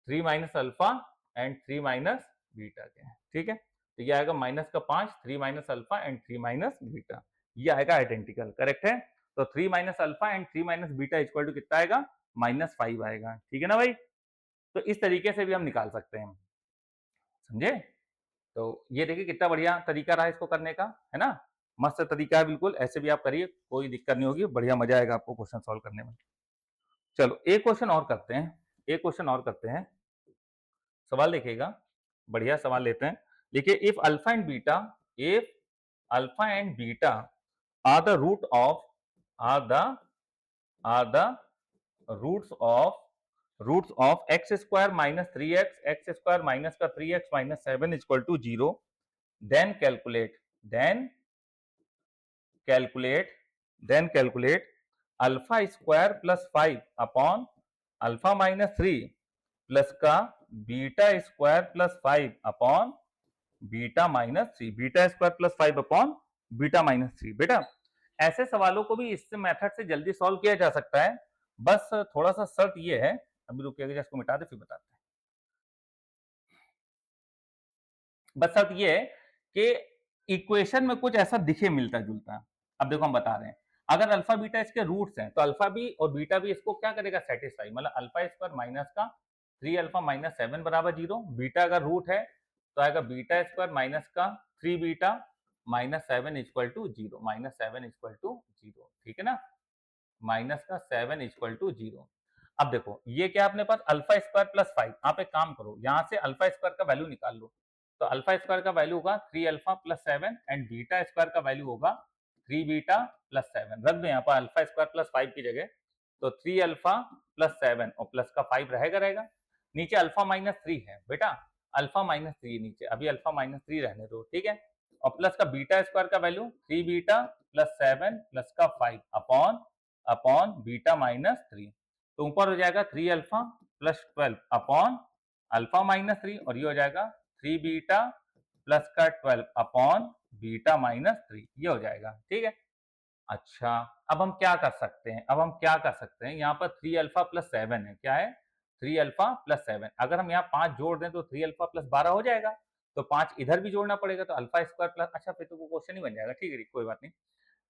3 minus alpha and 3 minus beta के, ठीक है। तो ये आएगा माइनस का 5, 3 minus alpha and 3 minus beta, ये आएगा आइडेंटिकल, करेक्ट है। तो 3 minus alpha and 3 minus beta equal to कितना आएगा, -5 आएगा, ठीक है ना भाई। तो इस तरीके से भी हम निकाल सकते हैं, समझे। तो ये देखिए कितना बढ़िया तरीका रहा इसको करने का, है ना। मस्त तरीका है बिल्कुल, ऐसे भी आप करिए, कोई दिक्कत नहीं होगी, बढ़िया मजा आएगा आपको क्वेश्चन सॉल्व करने में। चलो एक क्वेश्चन और करते हैं। एक क्वेश्चन और करते हैं। सवाल देखिएगा, बढ़िया सवाल लेते हैं। देखिए, if alpha and beta, if alpha and beta are the root of, are the are the roots of x square minus 3x, x square minus का 3x minus 7 equal to 0, then calculate, then calculate alpha square plus 5 upon alpha minus 3 plus का beta square plus 5 upon beta minus 3, beta square plus 5 upon beta minus 3। बेटा, ऐसे सवालों को भी इस method से जल्दी सॉल्व किया जा सकता है, बस थोड़ा सा शर्त ये है, अभी रुकिएगा, इसको मिटा दे फिर बताते हैं। बस शर्त ये है कि इक्वेशन में कुछ ऐसा दिखे मिलता जुलता। अब देखो हम बता रहे हैं, अगर अल्फा बीटा इसके रूट्स हैं तो अल्फा भी और बीटा भी इसको क्या करेगा, सेटिस्फाई, मतलब अल्फा स्क्वायर माइनस का 3 अल्फा माइनस 7 बराबर 0, बीटा अगर रूट है तो आएगा बीटा स्क्वायर माइनस का 3 beta minus 7 equal to 0, minus 7 equal to 0, ठीक है ना, माइनस का 7 इक्वल टू 0। अब देखो ये क्या अपने पास अल्फा स्क्वायर प्लस 5, आप एक काम करो, यहां से अल्फा स्क्वायर का वैल्यू निकाल लो, तो अल्फा स्क्वायर का वैल्यू होगा 3 alpha plus 7 and beta square का वैल्यू होगा 3 बीटा प्लस 7। रख दो यहाँ पर अल्फा स्क्वायर प्लस 5 की जगह, तो 3 अल्फा प्लस 7 और प्लस का 5 रहेगा। नीचे अल्फा माइनस 3 है बेटा, अल्फा माइनस 3 नीचे, अभी अल्फा माइनस 3 रहने दो, ठीक है। और प्लस का बीटा स्क्वायर का वैल्यू 3 बीटा प्लस 7 प्लस का 5 अपॉन अपॉन बीटा माइनस 3, तो ऊपर हो जाएगा 3 alpha plus 12 upon alpha minus 3, और ये हो जाएगा 3 बीटा प्लस का 12 अपॉन बीटा माइनस 3, ये हो जाएगा, ठीक है। अच्छा, अब हम क्या कर सकते हैं, यहाँ पर 3 अल्फा प्लस 7 है, क्या है, 3 अल्फा प्लस 7, अगर हम यहाँ 5 जोड़ दें तो 3 अल्फा प्लस 12 हो जाएगा, तो 5 इधर भी जोड़ना पड़ेगा, तो अल्फा स्क्वायर प्लस, अच्छा फिर तो वो क्वेश्चन ही बन जाएगा, ठीक है, कोई बात नहीं।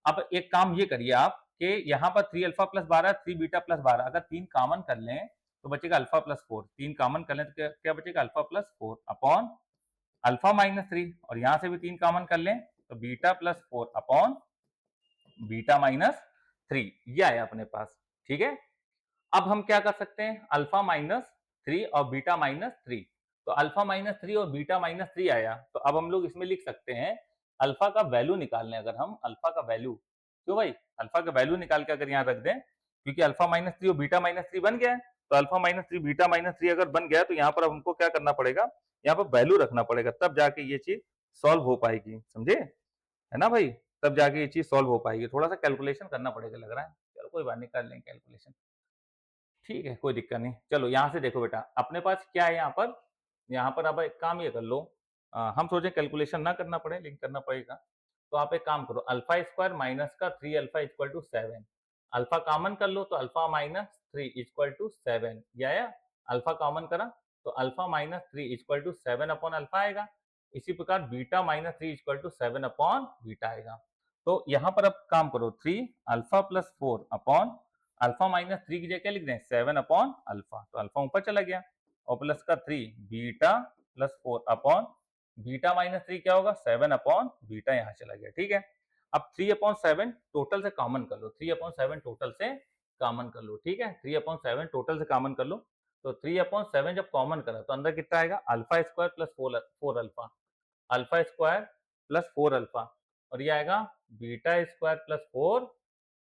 अब एक काम ये करिए आप कि यहाँ पर 3 अल्फा प्लस 12, 3 बीटा प्लस 12, अगर 3 कॉमन कर लें तो बचेगा अल्फा प्लस 4, 3 कॉमन कर लें तो क्या बचेगा, alpha plus 4 upon alpha minus 3, और यहां से भी 3 कॉमन कर लें तो beta plus 4 upon beta minus 3, ये आया अपने पास, ठीक है। अब हम क्या कर सकते हैं, अल्फा माइनस 3 और बीटा माइनस 3, तो अल्फा माइनस 3 और बीटा माइनस 3 आया, तो अब हम लोग इसमें लिख सकते हैं अल्फा का वैल्यू निकालने, अगर हम अल्फा का वैल्यू, क्यों भाई, अल्फा का वैल्यू निकाल के अगर यहाँ रख दें, क्योंकि अल्फा माइनस 3 और बीटा माइनस 3 बन गया है, तो अल्फा माइनस 3 बीटा माइनस 3 अगर बन गया तो यहाँ पर हमको क्या करना पड़ेगा, यहाँ पर वैल्यू रखना पड़ेगा, तब जाके ये चीज सॉल्व हो पाएगी, समझे, है ना भाई, तब जाके ये चीज सॉल्व हो पाएगी, थोड़ा सा कैलकुलेशन करना पड़ेगा लग रहा है, चलो कोई बात नहीं, कर लेंगे कैलकुलेशन, ठीक है, कोई दिक्कत नहीं। चलो यहाँ से देखो बेटा, अपने पास क्या है यहाँ पर अब एक काम ये कर लो, हम सोचे कैलकुलेशन ना करना पड़े लेकिन करना पड़ेगा, तो आप एक काम करो, अल्फा स्क्वायर माइनस का 3 alpha equal to 7, alpha common कर लो तो अल्फा माइनस 3 इक्वल टू 7, ये आया, अल्फा कॉमन करा तो alpha minus 3 equal to 7 upon alpha आएगा, इसी प्रकार beta minus 3 equal to 7 upon beta आएगा। तो यहाँ पर अब काम करो, 3 alpha plus 4 upon alpha minus 3 की जगह क्या लिख दें, 7 अपॉन अल्फा, तो अल्फा ऊपर चला गया, और प्लस का 3 beta plus 4 upon beta minus 3 क्या होगा, 7 अपॉन बीटा यहाँ चला गया, ठीक है। अब 3 अपॉन 7 टोटल से कॉमन कर लो, 3 अपॉन 7 टोटल से कॉमन कर लो, ठीक है, 3 अपॉन 7 टोटल से कॉमन कर लो, तो 3 अपॉन 7 जब कॉमन करा तो अंदर कितना आएगा, alpha square plus 4 alpha, alpha square plus 4 alpha, और ये आएगा बीटा स्क्वायर प्लस 4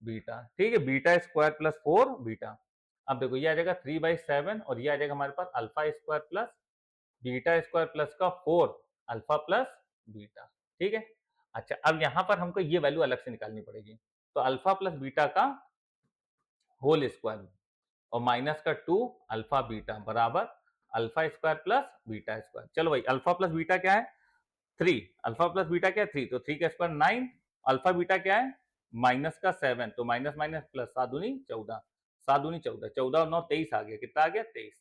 बीटा, ठीक है, बीटा स्क्वायर प्लस 4 बीटा। अब देखो ये आ जाएगा 3/7, और ये आ जाएगा हमारे पास alpha square plus beta square plus का 4 अल्फा प्लस बीटा, ठीक है। अच्छा, अब यहाँ पर हमको ये वैल्यू अलग से निकालनी पड़ेगी, तो अल्फा प्लस बीटा का होल स्क्वायर और माइनस का 2 अल्फा बीटा बराबर alpha square plus beta square. चलो भाई, अल्फा प्लस बीटा क्या है, 3, अल्फा प्लस बीटा क्या है 3, तो 3 का स्क्वायर 9, अल्फा बीटा क्या है माइनस का 7, तो माइनस माइनस प्लस 7 दूनी 14, 7 दूनी 14, 14 और 9 23 आ गया, कितना आ गया 23,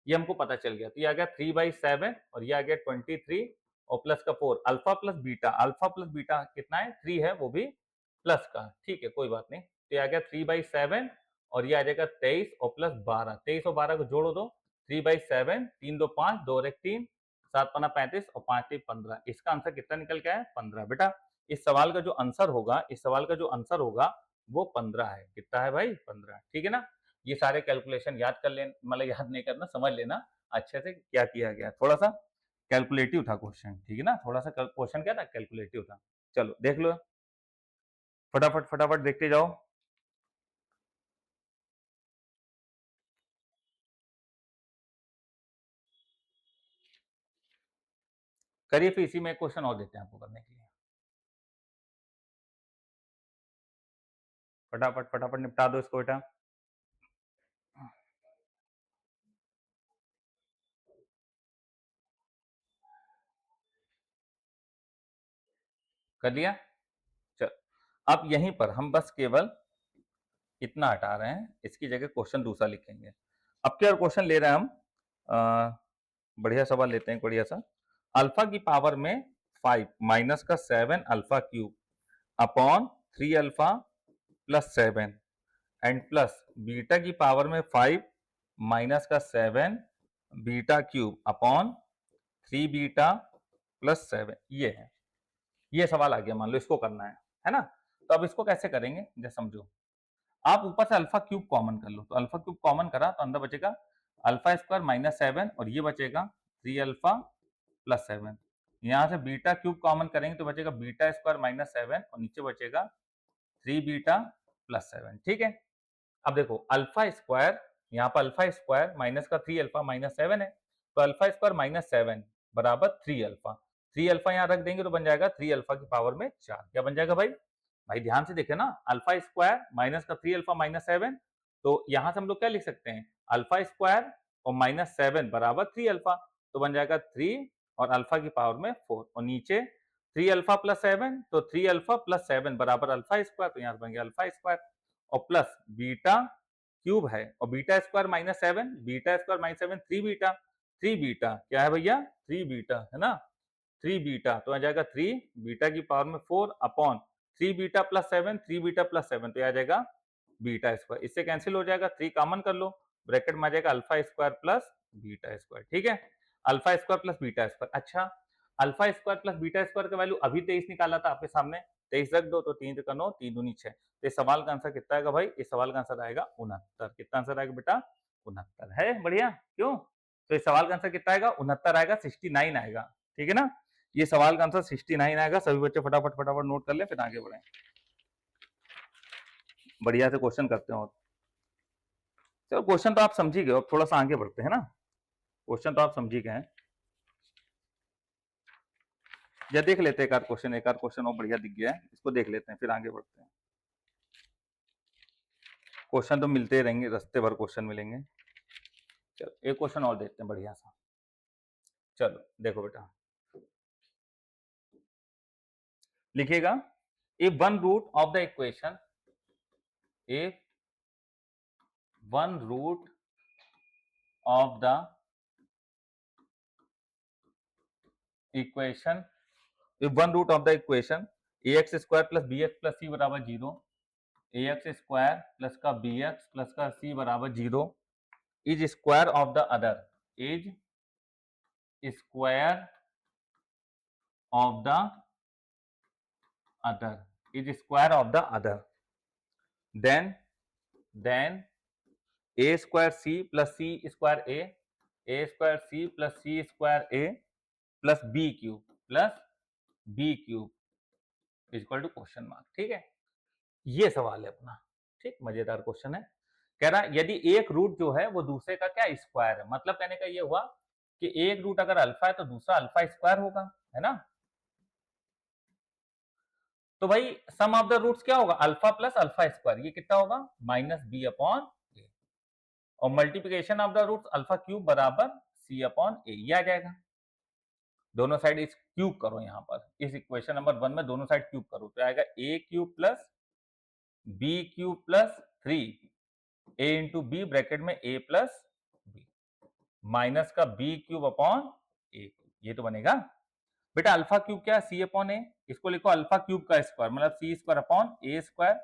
ये हमको पता चल गया, तो ये आ गया 3/7 और ये आ गया 23 और प्लस का 4, अल्फा प्लस बीटा कितना है 3 है, वो भी प्लस का, ठीक है, कोई बात नहीं, तो ये आ गया 3/7 और ये आ जाएगा 23 और प्लस 12, 23 और 12 को जोड़ो दो, 3/7, 3 2 5, 2 और 1 3, 7 पन्ना 35 और 5 3 15, इसका आंसर कितना निकल के आया 15। बेटा, इस सवाल का जो आंसर होगा वो 15 है, कितना है भाई 15, ठीक है ना। ये सारे कैलकुलेशन याद कर लेना, मतलब याद नहीं करना, समझ लेना अच्छे से क्या किया गया। थोड़ा सा कैलकुलेटिव था क्वेश्चन, ठीक है ना, थोड़ा सा क्वेश्चन क्या था, कैलकुलेटिव था। चलो देख लो, फटाफट फटाफट देखते जाओ। करिए, फिर इसी में एक क्वेश्चन और देते हैं आपको करने के लिए। फटाफट फटाफट निपटा दो इसको बेटा। कर लिया? चल, अब यहीं पर हम बस केवल इतना हटा रहे हैं, इसकी जगह क्वेश्चन दूसरा लिखेंगे। अब क्या क्वेश्चन ले रहे हैं हम, बढ़िया सवाल लेते हैं, बढ़िया सा। अल्फा की पावर में 5 माइनस का 7 alpha cube upon 3 alpha plus 7 and plus beta की पावर में 5 माइनस का 7 beta cube upon 3 beta plus 7। ये है, ये सवाल आ गया, मान लो इसको करना है ना। तो अब इसको कैसे करेंगे, जरा समझो। आप ऊपर से अल्फा क्यूब कॉमन कर लो, तो अल्फा क्यूब कॉमन करा तो अंदर बचेगा अल्फा स्क्वायर माइनस 7 और ये बचेगा 3 अल्फा प्लस 7। यहां से बीटा क्यूब कॉमन करेंगे तो बचेगा बीटा स्क्वायर माइनस 7 और नीचे बचेगा 3 बीटा प्लस 7। ठीक है, अब देखो अल्फा स्क्वायर, यहाँ पर अल्फा स्क्वायर माइनस का 3 अल्फा माइनस 7 है, तो अल्फा स्क्वायर माइनस 7 बराबर 3 अल्फा। 3 अल्फा यहाँ रख देंगे तो बन जाएगा 3 अल्फा की पावर में 4। क्या बन जाएगा भाई? भाई ध्यान से देखे ना, अल्फा स्क्वायर माइनस का 3 अल्फा माइनस 7, तो यहां से हम लोग क्या लिख सकते हैं, अल्फा स्क्वायर और माइनस 7 बराबर 3 अल्फा, तो बन जाएगा 3 और अल्फा की पावर में 4 और नीचे 3 अल्फा प्लस 7, तो 3 अल्फा प्लस 7 बराबर अल्फा स्क्वायर, तो यहां बन गया अल्फा स्क्वायर और प्लस बीटा क्यूब है और beta square minus 7, beta square minus 7 3 beta, 3 beta क्या है भैया, 3 बीटा है ना, 3 बीटा तो आ जाएगा 3 बीटा की पावर में 4 upon 3 beta plus 7, 3 beta plus 7 तो आ जाएगा बीटा स्क्वायर। इससे कैंसिल हो जाएगा, 3 कॉमन कर लो, ब्रैकेट में आ जाएगा alpha square plus beta square. ठीक है, alpha square plus beta square. अच्छा, alpha square plus beta square का वैल्यू अभी 23 निकाला था आपके सामने, 23 रख दो तो 3 का 9, 3 दूनी 6। तो इस सवाल का आंसर कितना आएगा भाई, इस सवाल का आंसर आएगा 69। कितना आंसर आएगा बेटा, 69 है। बढ़िया, क्यों? तो इस सवाल का आंसर कितना आएगा, 69 आएगा, 69 आएगा। ठीक है ना, ये सवाल का आंसर 69 आएगा। सभी बच्चे फटाफट फटाफट नोट कर ले, फिर आगे बढ़े, बढ़िया से क्वेश्चन करते हो। चलो क्वेश्चन तो आप समझी गए, अब थोड़ा सा आगे बढ़ते हैं ना। क्वेश्चन तो आप समझी गए हैं, या देख लेते हैं एक आध क्वेश्चन, एक आध क्वेश्चन और बढ़िया दिख गया है, इसको देख लेते हैं फिर आगे बढ़ते हैं। क्वेश्चन तो मिलते रहेंगे, रास्ते भर क्वेश्चन मिलेंगे। चलो एक क्वेश्चन और देखते हैं बढ़िया सा। चलो देखो बेटा, लिखिएगा, if one root of the equation, if one root of the equation, if one root of the equation ax square plus bx plus c बराबर 0, ax स्क्वायर प्लस का bx प्लस का c बराबर 0 is square of the other, is square of the other, is square of the other, then a square c plus c square a square c plus c square a plus b cube is equal to question mark. ठीक है, ये सवाल है अपना। ठीक, मजेदार question है। कह रहा है यदि एक रूट जो है वो दूसरे का क्या स्क्वायर है, मतलब कहने का ये हुआ कि एक रूट अगर अल्फा है तो दूसरा अल्फा स्क्वायर होगा, है ना। तो भाई सम ऑफ द रूट्स क्या होगा, अल्फा प्लस अल्फा स्क्वायर, ये कितना होगा, माइनस बी अपॉन ए, और multiplication of the roots alpha cube बराबर सी अपॉन ए, ये आ जाएगा। दोनों साइड इस क्यूब करो, यहां पर इस इक्वेशन नंबर 1 में दोनों साइड क्यूब करो तो आएगा a cube plus b cube plus 3 a into b, bracket में ए प्लस बी, माइनस का बी क्यूब अपॉन ए, ये तो बनेगा बेटा। अल्फा क्यूब क्या है, सी अपॉन ए, इसको लिखो अल्फा क्यूब का स्क्वायर, मतलब सी स्क्वायर अपॉन ए स्क्वायर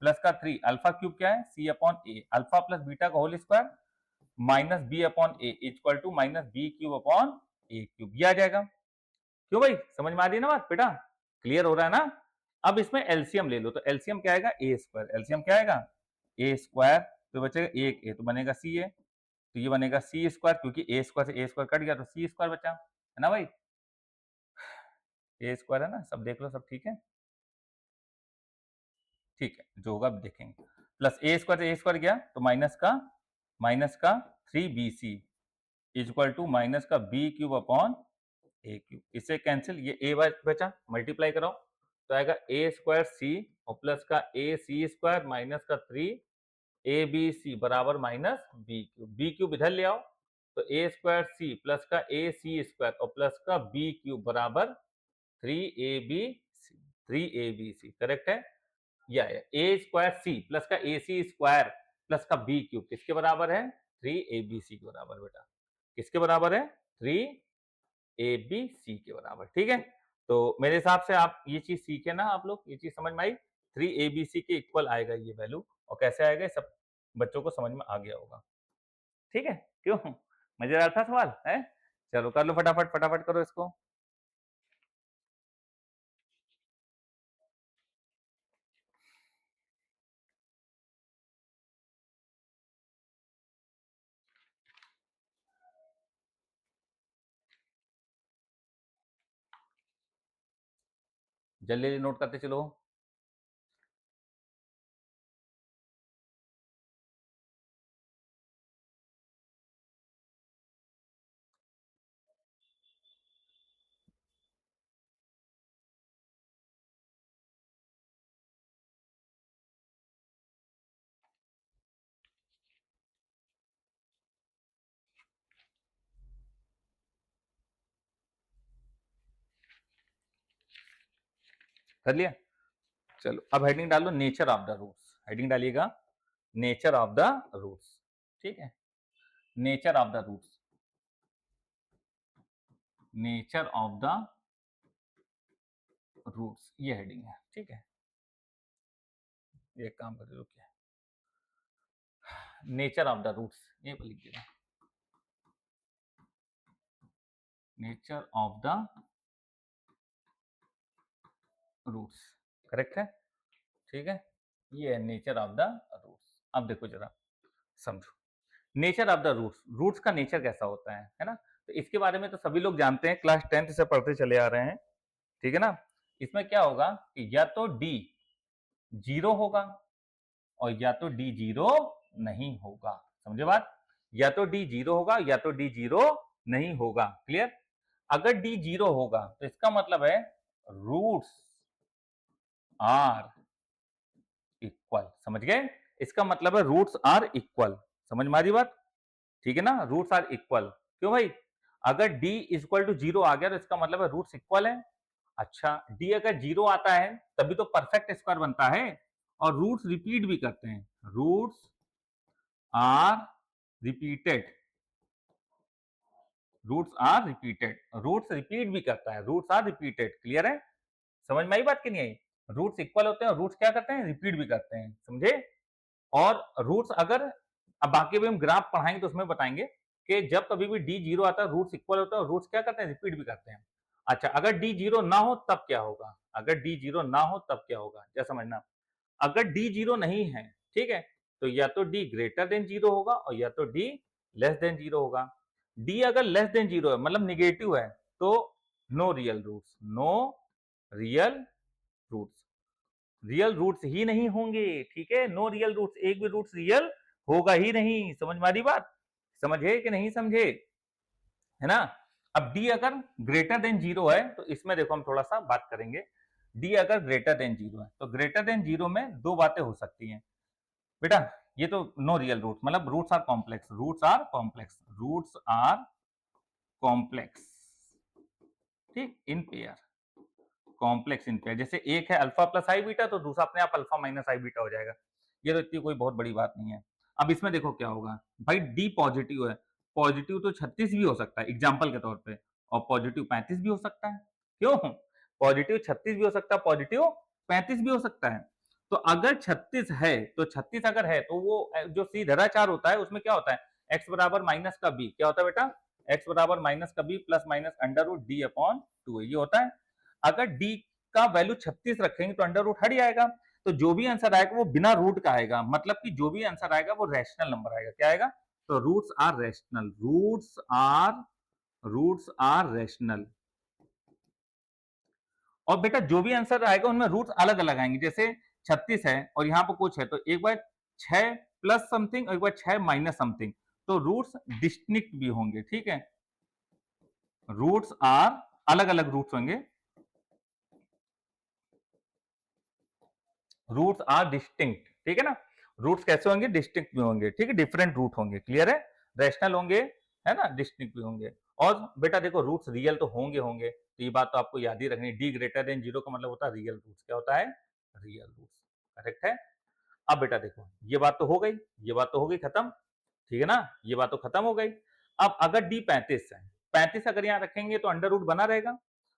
प्लस का 3, अल्फा क्यूब क्या है, c upon a, alpha plus beta का whole square minus b upon a equal to minus b cube upon a cube, ये आ जाएगा। क्यों भाई, समझ में आ रही है ना बात बेटा, क्लियर हो रहा है ना। अब इसमें एलसीएम ले लो, तो एलसीएम क्या आएगा, ए स्क्वायर, एलसीएम क्या आएगा, ए स्क्वायर तो बचेगा एक ए, तो बनेगा सी ए, तो ये बनेगा सी स्क्वायर, क्योंकि ए स्क्वायर से ए स्क्वायर कट गया तो सी स्क्वायर बचा, है ना भाई? ए स्क्वायर है ना, सब देख लो, सब ठीक है? ठीक है, जो होगा अब देखेंगे। प्लस ए स्क्वायर से ए स्क्वायर गया तो माइनस का 3bc is equal to minus का b cube upon a cube. इससे कैंसिल, ये ए बचा, मल्टीप्लाई कराओ तो आएगा ए स्क्वायर सी और प्लस का ए सी स्क्वायर माइनस का 3abc बराबर माइनस बी क्यूब इधर ले आओ तो ए स्क्वायर सी प्लस का ए सी स्क्वायर और प्लस का बी क्यूब बराबर 3abc करेक्ट है? या ए स्क्वायर सी प्लस का ए सी स्क्वायर प्लस का बी क्यूब किसके बराबर है? 3abc के बराबर बेटा। किसके बराबर है? 3abc के बराबर। ठीक है, तो मेरे हिसाब से आप ये चीज सीखे ना, आप लोग ये चीज समझ में आई? 3abc के इक्वल आएगा ये वैल्यू, और कैसे आएगा सब बच्चों को समझ में आ गया होगा। ठीक है, क्यों मजेदार था सवाल है? चलो कर लो फटाफट, फटाफट करो इसको। जल्दी जल्दी नोट करते चलो। कर लिया? चलो अब हेडिंग डालो nature of the roots. Heading डालिएगा नेचर ऑफ द रूट्स। ठीक है, nature of the roots, nature of the roots, ये हेडिंग है। ठीक है, ये काम कर दो क्या, नेचर ऑफ द रूट्स ये लिख देना, nature of the roots. Correct है? ठीक है, ये है नेचर ऑफ द रूट्स। अब देखो जरा समझो, nature of the roots, roots का नेचर कैसा होता है ना? तो इसके बारे में तो सभी लोग जानते हैं, क्लास 10th से पढ़ते चले आ रहे हैं। ठीक है ना? इसमें क्या होगा कि या तो डी 0 होगा और या तो डी 0 नहीं होगा। समझे बात? या तो डी 0 होगा या तो डी 0 नहीं होगा। क्लियर? अगर डी 0 होगा तो इसका मतलब है रूट्स आर इक्वल। समझ गए? इसका मतलब है रूट्स आर इक्वल। समझ में आ रही बात? ठीक है ना? Roots are equal. क्यों भाई? अगर d इक्वल टू 0 आ गया तो इसका मतलब है रूट्स इक्वल है। अच्छा, d अगर 0 आता है तभी तो परफेक्ट स्क्वायर बनता है, और रूट्स रिपीट भी करते हैं। Roots are repeated, roots are repeated, roots repeat भी करता है, रूट्स आर रिपीटेड। क्लियर है? समझ में आई बात कि नहीं आई? रूट्स इक्वल होते हैं और रूट्स क्या करते हैं? रिपीट भी करते हैं। समझे? और रूट्स अगर, अब बाकी भी हम ग्राफ पढ़ाएंगे तो उसमें बताएंगे कि जब कभी भी डी 0 आता है रूट्स इक्वल होता है और रूट्स क्या करते हैं? रिपीट भी करते हैं। अच्छा, अगर डी 0 ना हो तब क्या होगा? अगर डी 0 ना हो तब क्या होगा, क्या समझना? अगर डी 0 नहीं है, ठीक है, तो या तो डी ग्रेटर देन 0 होगा और या तो डी लेस देन 0 होगा। डी अगर लेस देन 0 है मतलब निगेटिव है तो no real roots, no real roots, real roots ही नहीं होंगे। ठीक है, नो रियल रूट्स, एक भी रूट्स रियल होगा ही नहीं। समझ में आ रही बात? समझे कि नहीं समझे? है ना? अब d अगर ग्रेटर देन 0 है तो इसमें देखो हम थोड़ा सा बात करेंगे। d अगर ग्रेटर देन 0 है तो ग्रेटर देन 0 में दो बातें हो सकती हैं बेटा। ये तो नो रियल रूट, मतलब roots are complex, roots are complex, roots are complex. ठीक, in pair, complex in pair. जैसे एक है अल्फा प्लस आई बीटा तो दूसरा अपने आप अल्फा माइनस आई बीटा हो जाएगा। ये तो इतनी कोई बहुत बड़ी बात नहीं है। अब इसमें देखो क्या होगा भाई, डी पॉजिटिव है, पॉजिटिव तो 36 भी हो सकता है एग्जाम्पल के तौर पे, और पॉजिटिव 35 भी हो सकता है। क्यों? पॉजिटिव 36 भी हो सकता है, पॉजिटिव 35 भी हो सकता है। तो अगर 36 है तो 36 अगर है तो वो जो सीधराचार होता है उसमें क्या होता है? एक्स बराबर माइनस का बी, क्या होता है बेटा? एक्स बराबर माइनस का B plus minus under root D upon 2, ये होता है। अगर d का वैल्यू 36 रखेंगे तो अंडर रूट हट जाएगा। तो जो भी आंसर आएगा वो बिना रूट का आएगा, मतलब कि जो भी आंसर आएगा वो रैशनल नंबर आएगा। क्या आएगा? तो roots are rational, roots are rational. और बेटा जो भी आंसर आएगा उनमें रूट्स अलग अलग आएंगे, जैसे 36 है और यहाँ पर कुछ है तो एक बार 6 प्लस समथिंग और एक बार 6 माइनस समथिंग, तो रूट्स डिस्टिंक्ट भी होंगे। ठीक है, रूट्स आर अलग अलग रूट्स होंगे, रूट्स आर डिस्टिंक्ट। ठीक है ना, रूट्स कैसे होंगे? डिस्टिंक्ट भी होंगे। ठीक है, डिफरेंट रूट होंगे। क्लियर है? रैशनल होंगे, है ना, डिस्टिंक्ट भी होंगे। और बेटा देखो रूट्स रियल तो होंगे होंगे, तो ये बात तो आपको याद ही रखनी। डी ग्रेटर देन जीरो का मतलब होता है रियल रूट्स। क्या होता है? Real roots. करेक्ट है। अब बेटा देखो ये बात तो हो गई, ये बात तो हो गई खत्म। ठीक है ना, ये बात तो खत्म हो गई। अब अगर डी 35 है, 35 अगर यहाँ रखेंगे तो अंडर रूट बना रहेगा,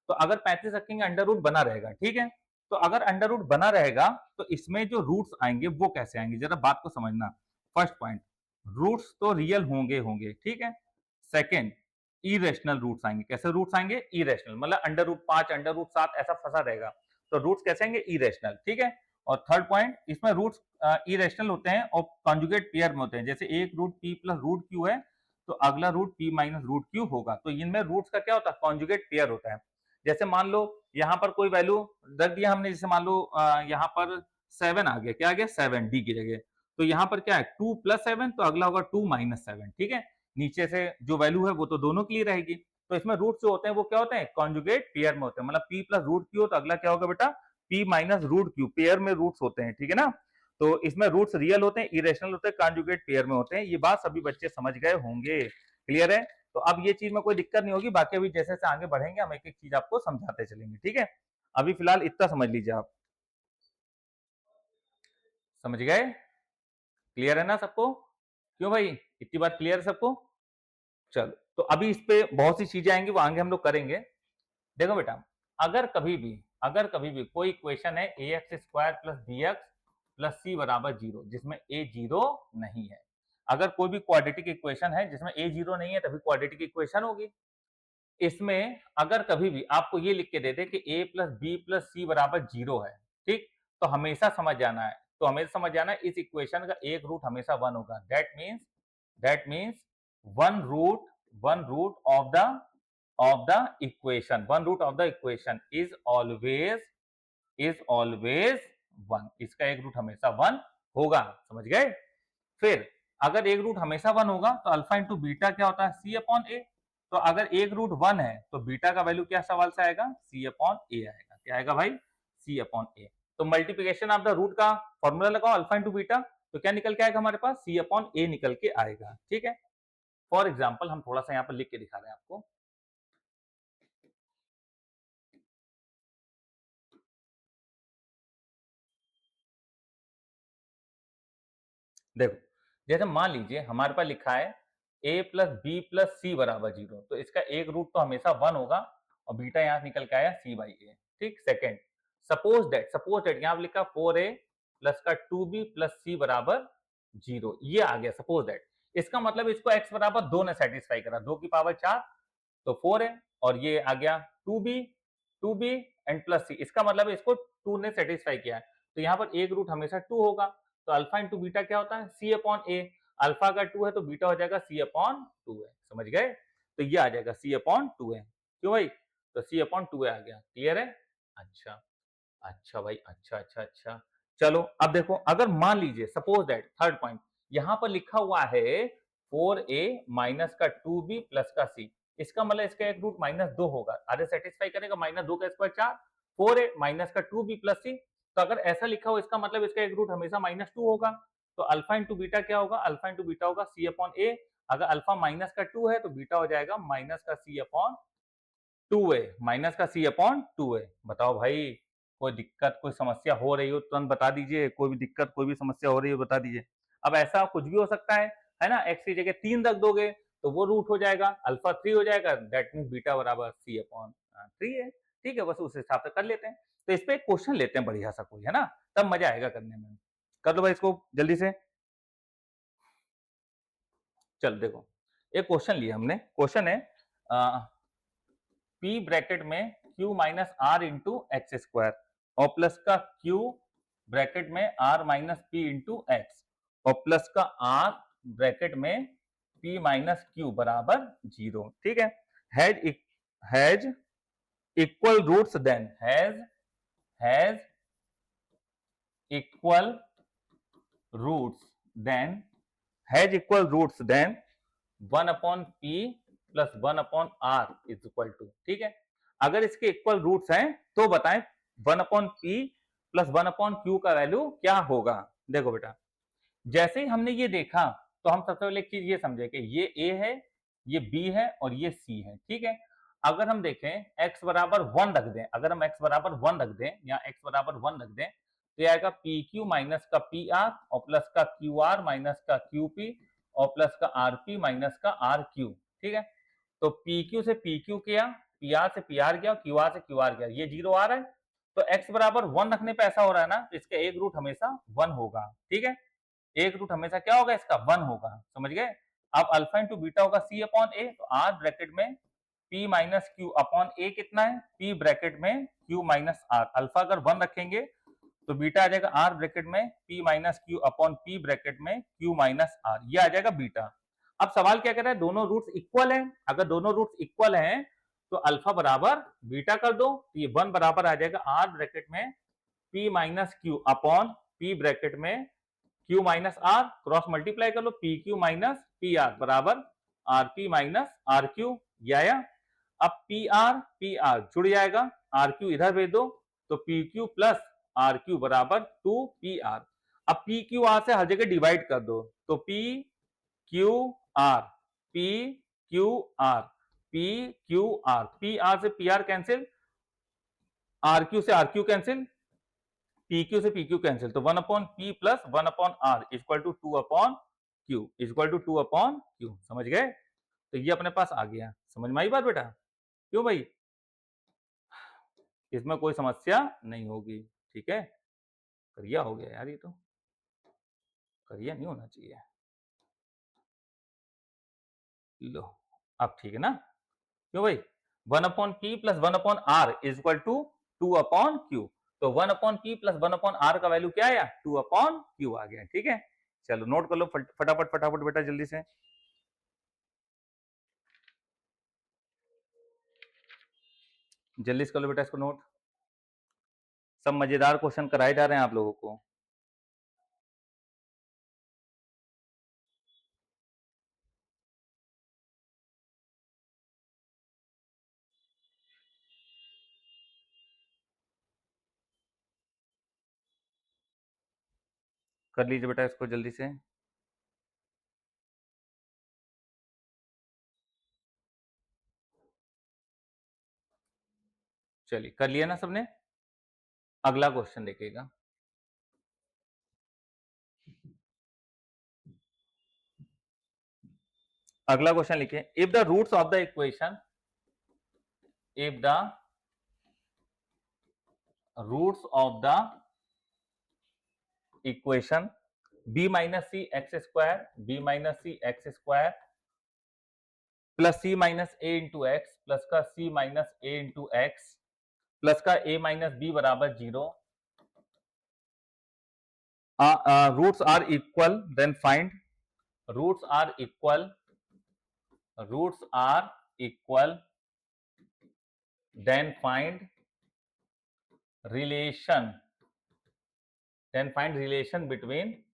तो अगर 35 रखेंगे अंडर रूट बना रहेगा। ठीक है, तो अगर अंडर रूट बना रहेगा तो इसमें जो रूट्स आएंगे वो कैसे आएंगे, जरा बात को समझना। फर्स्ट पॉइंट, रूट्स तो रियल होंगे होंगे। ठीक है, सेकेंड, इरेशनल रूट्स आएंगे। कैसे रूट्स आएंगे? इरेशनल, मतलब अंडर रूट 5 अंडर रूट 7 ऐसा फंसा रहेगा, तो रूट्स कैसे आएंगे? इरेशनल। ठीक है, और थर्ड पॉइंट, इसमें रूट्स इरेशनल होते हैं और कॉन्जुगेट पेयर में होते हैं। जैसे एक root p plus root q है तो अगला root p minus root q होगा, तो इनमें रूट्स का क्या होता है? कॉन्जुगेट पेयर होता है। जैसे मान लो यहाँ पर कोई वैल्यू रख दिया हमने, जैसे मान लो यहाँ पर 7 आ गया। क्या आ गया? 7 डी की जगह। तो यहाँ पर क्या है? 2 प्लस 7, तो अगला होगा 2 माइनस 7। ठीक है, नीचे से जो वैल्यू है वो तो दोनों के लिए रहेगी। तो इसमें रूट्स जो होते हैं वो क्या होते हैं? कॉन्जुगेट पेयर में होते हैं। मतलब पी प्लस रूट क्यू तो अगला क्या होगा बेटा? P minus root q, pair में रूट्स होते हैं। ठीक है ना, तो इसमें रूट्स रियल होते हैं, इरेशनल होते हैं, कॉन्जुगेट पेयर में होते हैं। ये बात सभी बच्चे समझ गए होंगे। क्लियर है? तो अब ये चीज में कोई दिक्कत नहीं होगी। बाकी अभी जैसे जैसे आगे बढ़ेंगे हम एक एक चीज आपको समझाते चलेंगे। ठीक है, अभी फिलहाल इतना समझ लीजिए आप। समझ गए? क्लियर है ना सबको? क्यों भाई, इतनी बात क्लियर है सबको? चलो, तो अभी इस पे बहुत सी चीजें आएंगी, वो आगे हम लोग करेंगे। देखो बेटा, अगर कभी भी कोई इक्वेशन है ए x square plus B x plus c बराबर जीरो, जिसमें ए जीरो नहीं है, अगर कोई भी क्वाड्रेटिक इक्वेशन है जिसमें ए जीरो नहीं है तभी क्वाड्रेटिक इक्वेशन होगी। इसमें अगर कभी भी आपको ये लिख के दे दे कि ए प्लस बी प्लस सी बराबर जीरो है, ठीक, तो हमेशा समझ जाना है, इस इक्वेशन का एक रूट हमेशा वन होगा। That means one root of the equation is always one. इसका एक रूट हमेशा वन होगा। समझ गए? फिर अगर एक रूट हमेशा वन होगा तो अल्फा इंटू बीटा क्या होता है? सी अपॉन ए। तो अगर एक रूट वन है तो बीटा का वैल्यू क्या सवाल से आएगा? सी अपॉन ए आएगा। क्या आएगा भाई? सी अपॉन ए। तो मल्टीप्लीकेशन ऑफ द रूट का फॉर्मूला लगाओ, अल्फा इंटू बीटा, तो क्या निकल के आएगा हमारे पास? सी अपॉन ए निकल के आएगा। ठीक है, फॉर एग्जाम्पल हम थोड़ा सा यहाँ पर लिख के दिखा रहे हैं आपको। देखो, जैसे मान लीजिए हमारे पास लिखा है a plus B plus c बराबर जीरो, तो इसका एक रूट तो हमेशा वन होगा और बीटा यहां से निकल के आया सी बाई ए। ठीक, सेकेंड, सपोज दैट यहां लिखा 4a प्लस का 2b प्लस सी बराबर जीरो, ये आ गया सपोज दैट। इसका मतलब इसको x बराबर दो ने सेटिस्फाई करा, 2 की पावर 4 तो 4 है, और ये आ गया 2b एंड प्लस सी, इसका मतलब इसको 2 ने सेटिस्फाई किया है, तो यहाँ पर एक रूट हमेशा 2 होगा। तो अल्फा इंटू बीटा क्या होता है? C upon a. अल्फा अगर 2 है तो बीटा हो जाएगा सी अपॉन 2 है। समझ गए? तो ये आ जाएगा सी अपॉन 2 है। क्यों भाई? तो सी अपॉन 2 आ गया। क्लियर है? अच्छा, अच्छा भाई, अच्छा। चलो अब देखो, अगर मान लीजिए सपोज दैट, थर्ड पॉइंट, यहां पर लिखा हुआ है 4a माइनस का 2b प्लस का c, इसका मतलब इसका एक रूट माइनस 2 होगा। अरे सेटिस्फाई करेगा, माइनस 2 का स्क्वायर 4, 4a माइनस का 2b प्लस c, तो अगर ऐसा लिखा हो इसका मतलब इसका एक रूट हमेशा माइनस 2 होगा। तो अल्फा इंटू बीटा क्या होगा? अल्फा इंटू बीटा होगा सी अपॉन ए। अगर अल्फा माइनस का 2 है तो बीटा हो जाएगा माइनस का सी अपॉन 2a, माइनस का सी अपॉन 2a। बताओ भाई, कोई दिक्कत कोई समस्या हो रही हो तुरंत बता दीजिए, कोई भी दिक्कत कोई भी समस्या हो रही हो बता दीजिए। अब ऐसा कुछ भी हो सकता है ना, x की जगह 3 रख दोगे तो वो रूट हो जाएगा, अल्फा 3 हो जाएगा, दैट मीन बीटा बराबर सी अपॉन 3 है। ठीक है, बस उस हिसाब से कर लेते हैं। तो इस पे एक क्वेश्चन लेते हैं बढ़िया सा कोई, है ना, तब मजा आएगा करने में। कर लो भाई इसको जल्दी से। चल देखो, एक क्वेश्चन लिया हमने, क्वेश्चन है p ब्रैकेट में q minus r into x square और प्लस का q ब्रैकेट में r minus p into x और प्लस का r ब्रैकेट में p माइनस क्यू बराबर 0। ठीक है, has equal roots then has equal roots then 1 upon p plus 1 upon r is equal to. ठीक है, अगर इसके इक्वल रूट्स हैं तो बताएं 1 upon p plus 1 upon Q का वैल्यू क्या होगा। देखो बेटा, जैसे ही हमने ये देखा तो हम सबसे पहले एक चीज ये समझे कि ये ए है, ये बी है और ये सी है। ठीक है, अगर हम देखें x बराबर 1 रख दें, अगर हम x बराबर 1 रख दें या x बराबर 1 रख दें तो ये आएगा पी क्यू माइनस का पी आर और प्लस का क्यू आर माइनस का क्यू पी और प्लस का आर पी माइनस का आर क्यू। ठीक है, तो पी क्यू से पी क्यू किया, पी आर से पी आर गया, क्यू आर से क्यू आर गया, ये 0 आ रहा है। तो x बराबर 1 रखने पे ऐसा हो रहा है ना, तो इसका एक रूट हमेशा 1 होगा। ठीक है, एक रूट हमेशा क्या होगा इसका 1 होगा, समझ गए। अब अल्फा इंटू बीटा होगा सी अपॉन ए, तो आर ब्रैकेट में p माइनस क्यू अपॉन ए कितना है, p ब्रैकेट में q माइनस आर। अल्फा अगर 1 रखेंगे तो बीटा आ जाएगा r ब्रैकेट में p minus q upon p bracket में q माइनस आर, ये आ जाएगा बीटा। अब सवाल क्या कर रहा है, दोनों रूट्स इक्वल हैं, अगर दोनों रूट्स इक्वल हैं तो अल्फा बराबर बीटा कर दो, तो ये 1 बराबर आ जाएगा r ब्रैकेट में p minus q upon p bracket में q minus r, cross multiply कर लो, p q minus p r बराबर r p minus r q, ये आया। अब पी आर जुड़ जाएगा, आर क्यू इधर भेज दो, तो p q plus r q बराबर 2 पी आर। अब पी क्यू आर से हर जगह डिवाइड कर दो, तो p q r p q r p q r, p r से p r cancel, r q से आर क्यू कैंसिल, PQ से PQ कैंसिल, तो 1 upon P plus 1 upon R equal to 2 upon Q equal to 2 upon Q, समझ गए। तो ये अपने पास आ गया, समझ में आई बात बेटा, क्यों भाई, इसमें कोई समस्या नहीं होगी। ठीक है, करिया हो गया यार, ये तो करिया नहीं होना चाहिए। लो, अब ठीक है ना, क्यों भाई, 1 upon p plus 1 upon r is equal to 2 upon q, तो 1 upon p plus 1 upon r का वैल्यू क्या आया, 2 अपॉन क्यू आ गया। ठीक है, चलो नोट कर लो फटाफट फटाफट बेटा, जल्दी से जल्दी से कर लो बेटा इसको नोट, सब मजेदार क्वेश्चन कराए जा रहे हैं आप लोगों को। कर लीजिए बेटा इसको जल्दी से। चलिए कर लिया ना सबने, अगला क्वेश्चन देखिएगा। अगला क्वेश्चन लिखिए, if the roots of the equation, if the roots of the equation b minus c x square, b minus c x square plus c minus a into x plus का c minus a into x plus का a minus b बराबर 0, roots are equal, then find roots are equal, roots are equal, then find relation, then find relation between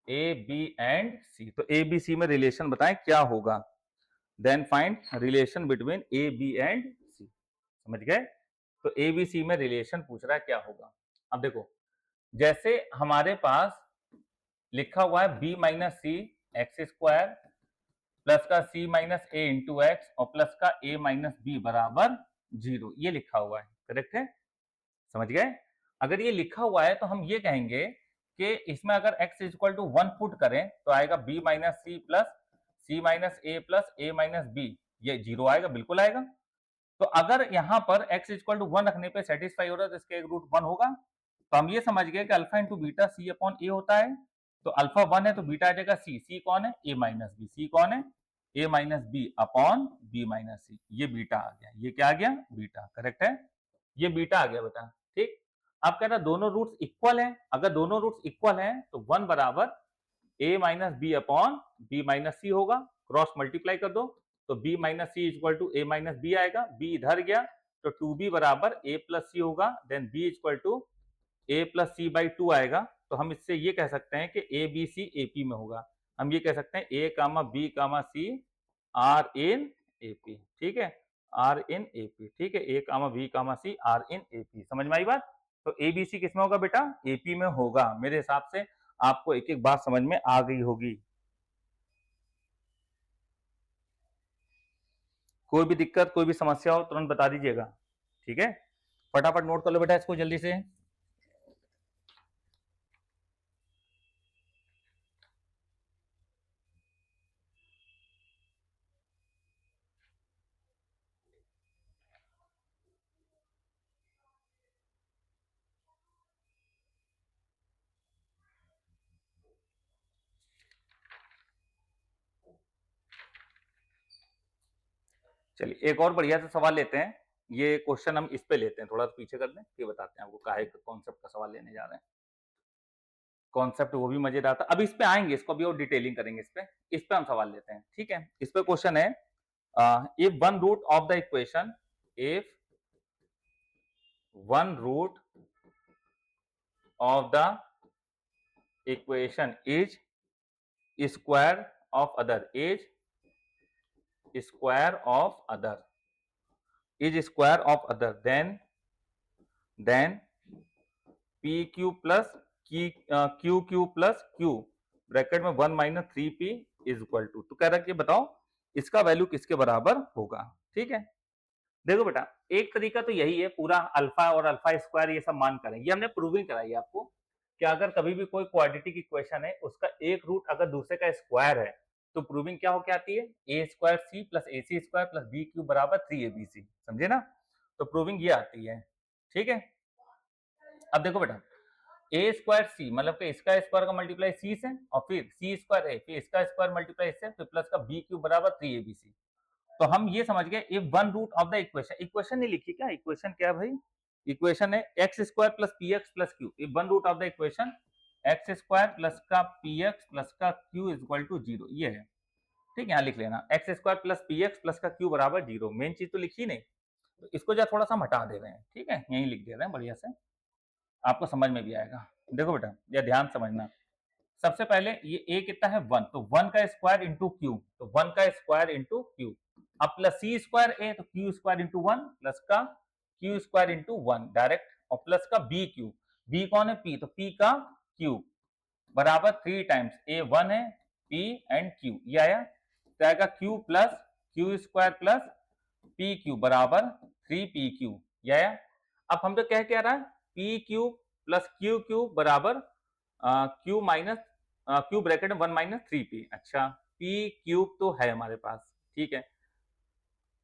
a b and c, तो a b c में relation बताएं क्या होगा, then find relation between a b and c, समझ गए। तो a b c में relation पूछ रहा है क्या होगा। अब देखो, जैसे हमारे पास लिखा हुआ है b minus c x square plus का c minus a into x और प्लस का a माइनस बी बराबर 0, ये लिखा हुआ है, करेक्ट है, समझ गए। अगर ये लिखा हुआ है तो हम ये कहेंगे कि इसमें अगर x इक्वल टू 1 पुट करें तो आएगा b minus C plus c minus ए प्लस ए माइनस बी, ये 0 आएगा, बिल्कुल आएगा। तो अगर यहाँ पर x इक्वल टू 1 रखने पे सेटिस्फाई हो रहा है तो इसका एक रूट 1 होगा। तो हम ये समझ गए कि alpha into beta c upon ए होता है, तो अल्फा 1 है तो बीटा आ जाएगा सी, सी कौन है, ए माइनस बी, सी कौन है, ए minus b upon b minus c, ये बीटा आ गया, ये क्या आ गया, बीटा, करेक्ट है, ये बीटा आ गया बेटा। ठीक, आप कह रहे हैं दोनों रूट्स इक्वल हैं, अगर दोनों रूट्स इक्वल हैं तो 1 बराबर a minus b upon b minus c होगा, क्रॉस मल्टीप्लाई कर दो तो b minus c equal to a minus b आएगा, b इधर गया तो 2b बराबर a प्लस सी होगा, then b equal to a plus c by 2 आएगा। तो हम इससे ये कह सकते हैं कि A B C A P में होगा, हम ये कह सकते हैं a comma b comma c are in A P, ठीक है, आर इन ए पी, ठीक है, a comma b comma c are in A P, समझ में आई बात? तो ए बी सी किस में होगा बेटा? एपी में होगा। मेरे हिसाब से आपको एक एक बात समझ में आ गई होगी। कोई भी दिक्कत, कोई भी समस्या हो तुरंत बता दीजिएगा, ठीक है? फटाफट नोट कर लो बेटा इसको जल्दी से। चलिए एक और बढ़िया सा सवाल लेते हैं। ये क्वेश्चन हम इस पे लेते हैं, थोड़ा पीछे कर दें, फिर बताते हैं आपको काहे कॉन्सेप्ट का सवाल लेने जा रहे हैं। कॉन्सेप्ट वो भी मजेदार था, अब इस पे आएंगे, इसको भी और डिटेलिंग करेंगे इस पे हम सवाल लेते हैं, ठीक है? इस पे क्वेश्चन है if one root of the equation, if one root of the equation is square of other, is square of other, is square of other, then pq plus qq plus q bracket में 1 minus 3p is equal to, तो कह रहा है कि बताओ इसका value किसके बराबर होगा, ठीक है? देखो बेटा एक तरीका तो यही है, पूरा अल्फा और अल्फा स्क्वायर ये सब मान करें, ये हमने प्रूविंग कराई है आपको कि अगर कभी भी कोई क्वाड्रेटिक इक्वेशन है उसका एक रूट अगर दूसरे का स्क्वायर है तो प्रूविंग क्या होके आती है? A square C plus A C square plus B Q बराबर 3abc, समझे ना? तो प्रूविंग ये आती है, ठीक है? अब देखो बेटा ए स्क्वायर सी मतलब कि इसका स्क्वायर का मल्टीप्लाई सी से और फिर सी स्क्वायर ए फिर इसका स्क्वायर मल्टीप्लाई इससे फिर प्लस का बी क्यू बराबर 3abc। तो हम ये समझ गए if one root of the equation, equation नहीं लिखी क्या? इक्वेशन क्या है भाई? इक्वेशन है x square plus p x plus q, if one root of the equation x square plus का पी एक्स प्लस का क्यू इज इक्वल टू 0, ये है, ठीक है? यहाँ लिख लेना x square plus p x plus का क्यू बराबर 0, मेन चीज तो लिखी नहीं, तो इसको जो थोड़ा सा हम हटा दे रहे हैं, ठीक है? यही लिख दे रहे हैं बढ़िया से, आपको समझ में भी आएगा। देखो बेटा ये ध्यान समझना, सबसे पहले ये a कितना है 1, तो 1 का स्क्वायर इंटू क्यू, तो 1 का स्क्वायर इंटू क्यू, अब प्लस सी स्क्वायर ए तो क्यू स्क्वायर इंटू 1 प्लस का क्यू स्क्वायर इंटू 1 डायरेक्ट, और प्लस का बी क्यू, बी कौन है? पी, तो पी का क्यू बराबर 3 टाइम्स ए 1 है पी एंड क्यू, ये आया, तो आएगा Q plus Q square plus P Q बराबर 3 पी क्यू, ये आया। अब हम तो कह क्या रहा है? P q plus Q Q बराबर क्यू माइनस क्यू ब्रैकेट में 1 माइनस 3p, अच्छा p क्यूब तो है हमारे पास, ठीक है?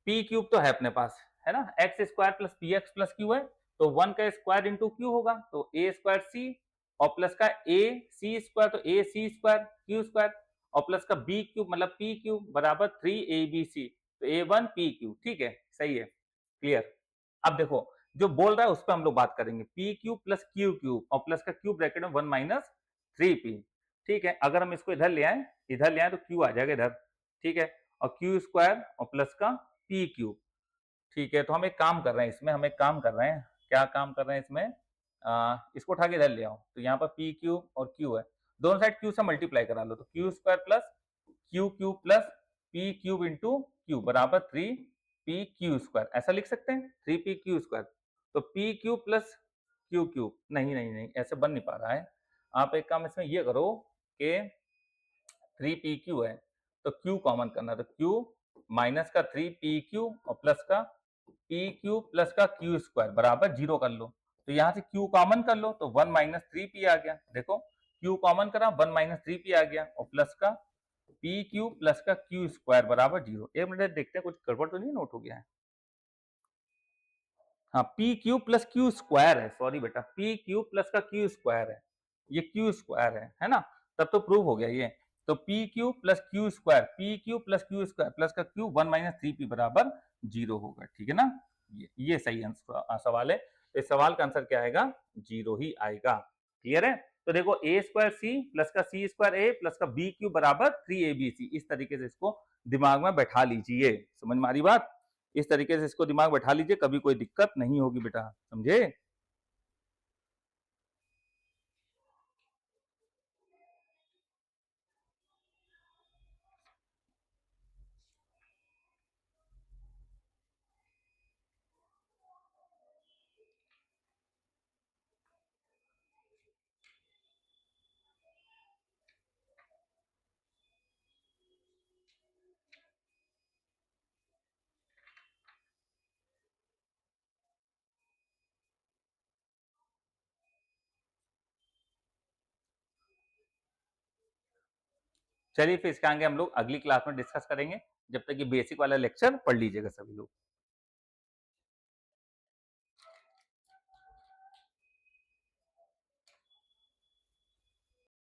p क्यूब तो है अपने पास, है ना? X square plus p x plus Q है, तो 1 का स्क्वायर इंटू क्यू होगा, तो ए स्क्वायर सी और प्लस का ए सी स्क्वायर, तो ए सी स्क्वायर क्यू स्क्वायर और प्लस का बी क्यूब मतलब पी क्यूब बराबर 3abc, तो a1 p क्यू, ठीक है? सही है, क्लियर। अब देखो जो बोल रहा है उस पर हम लोग बात करेंगे, P cube plus Q cube और प्लस का क्यूब ब्रैकेट में 1 माइनस 3p, ठीक है? अगर हम इसको इधर ले आए तो क्यू आ जाएगा इधर, ठीक है? और क्यू स्क्वायर और प्लस का पी क्यूब, ठीक है? तो हम एक काम कर रहे हैं इसमें, हम एक काम कर रहे हैं, क्या काम कर रहे हैं इसमें? इसको उठा के इधर ले आओ, तो यहाँ पर पी क्यूब और क्यू है, दोनों साइड क्यू से मल्टीप्लाई करा लो, तो Q square plus Q cube plus P cube into Q बराबर 3p क्यू स्क्वायर, ऐसा लिख सकते हैं 3p क्यू स्क्वायर। तो P cube plus Q cube, नहीं नहीं नहीं ऐसे बन नहीं पा रहा है, आप एक काम इसमें ये करो कि 3pq है तो q कॉमन करना, तो q माइनस का 3pq और प्लस का pq प्लस का q स्क्वायर बराबर 0 कर लो, तो यहाँ से q कॉमन कर लो तो 1 माइनस 3p आ गया, देखो q कॉमन करा 1 माइनस 3p आ गया और प्लस का pq प्लस का q स्क्वायर बराबर 0। एक मिनट देखते हैं कुछ गड़बड़ तो नहीं नोट हो गया है? हाँ P q plus Q square है, सॉरी बेटा पी क्यू प्लस का क्यू स्क्वायर है, ये क्यू स्क्वायर है ना? तब तो प्रूव हो गया ये, तो p q plus Q square, P q plus Q square plus का क्यू 1 माइनस 3p बराबर 0 होगा, ठीक है ना? ये सही सवाल है। तो इस सवाल का आंसर क्या आएगा? 0 ही आएगा। क्लियर है? तो देखो a स्क्वायर c प्लस का c स्क्वायर a प्लस का b क्यूब बराबर 3abc, इस तरीके से इसको दिमाग में बैठा लीजिए। समझ में आ रही बात? इस तरीके से इसको दिमाग बैठा लीजिए, कभी कोई दिक्कत नहीं होगी बेटा, समझे? चलिए फिर इसके आगे हम लोग अगली क्लास में डिस्कस करेंगे। जब तक ये बेसिक वाला लेक्चर पढ़ लीजिएगा सभी लोग।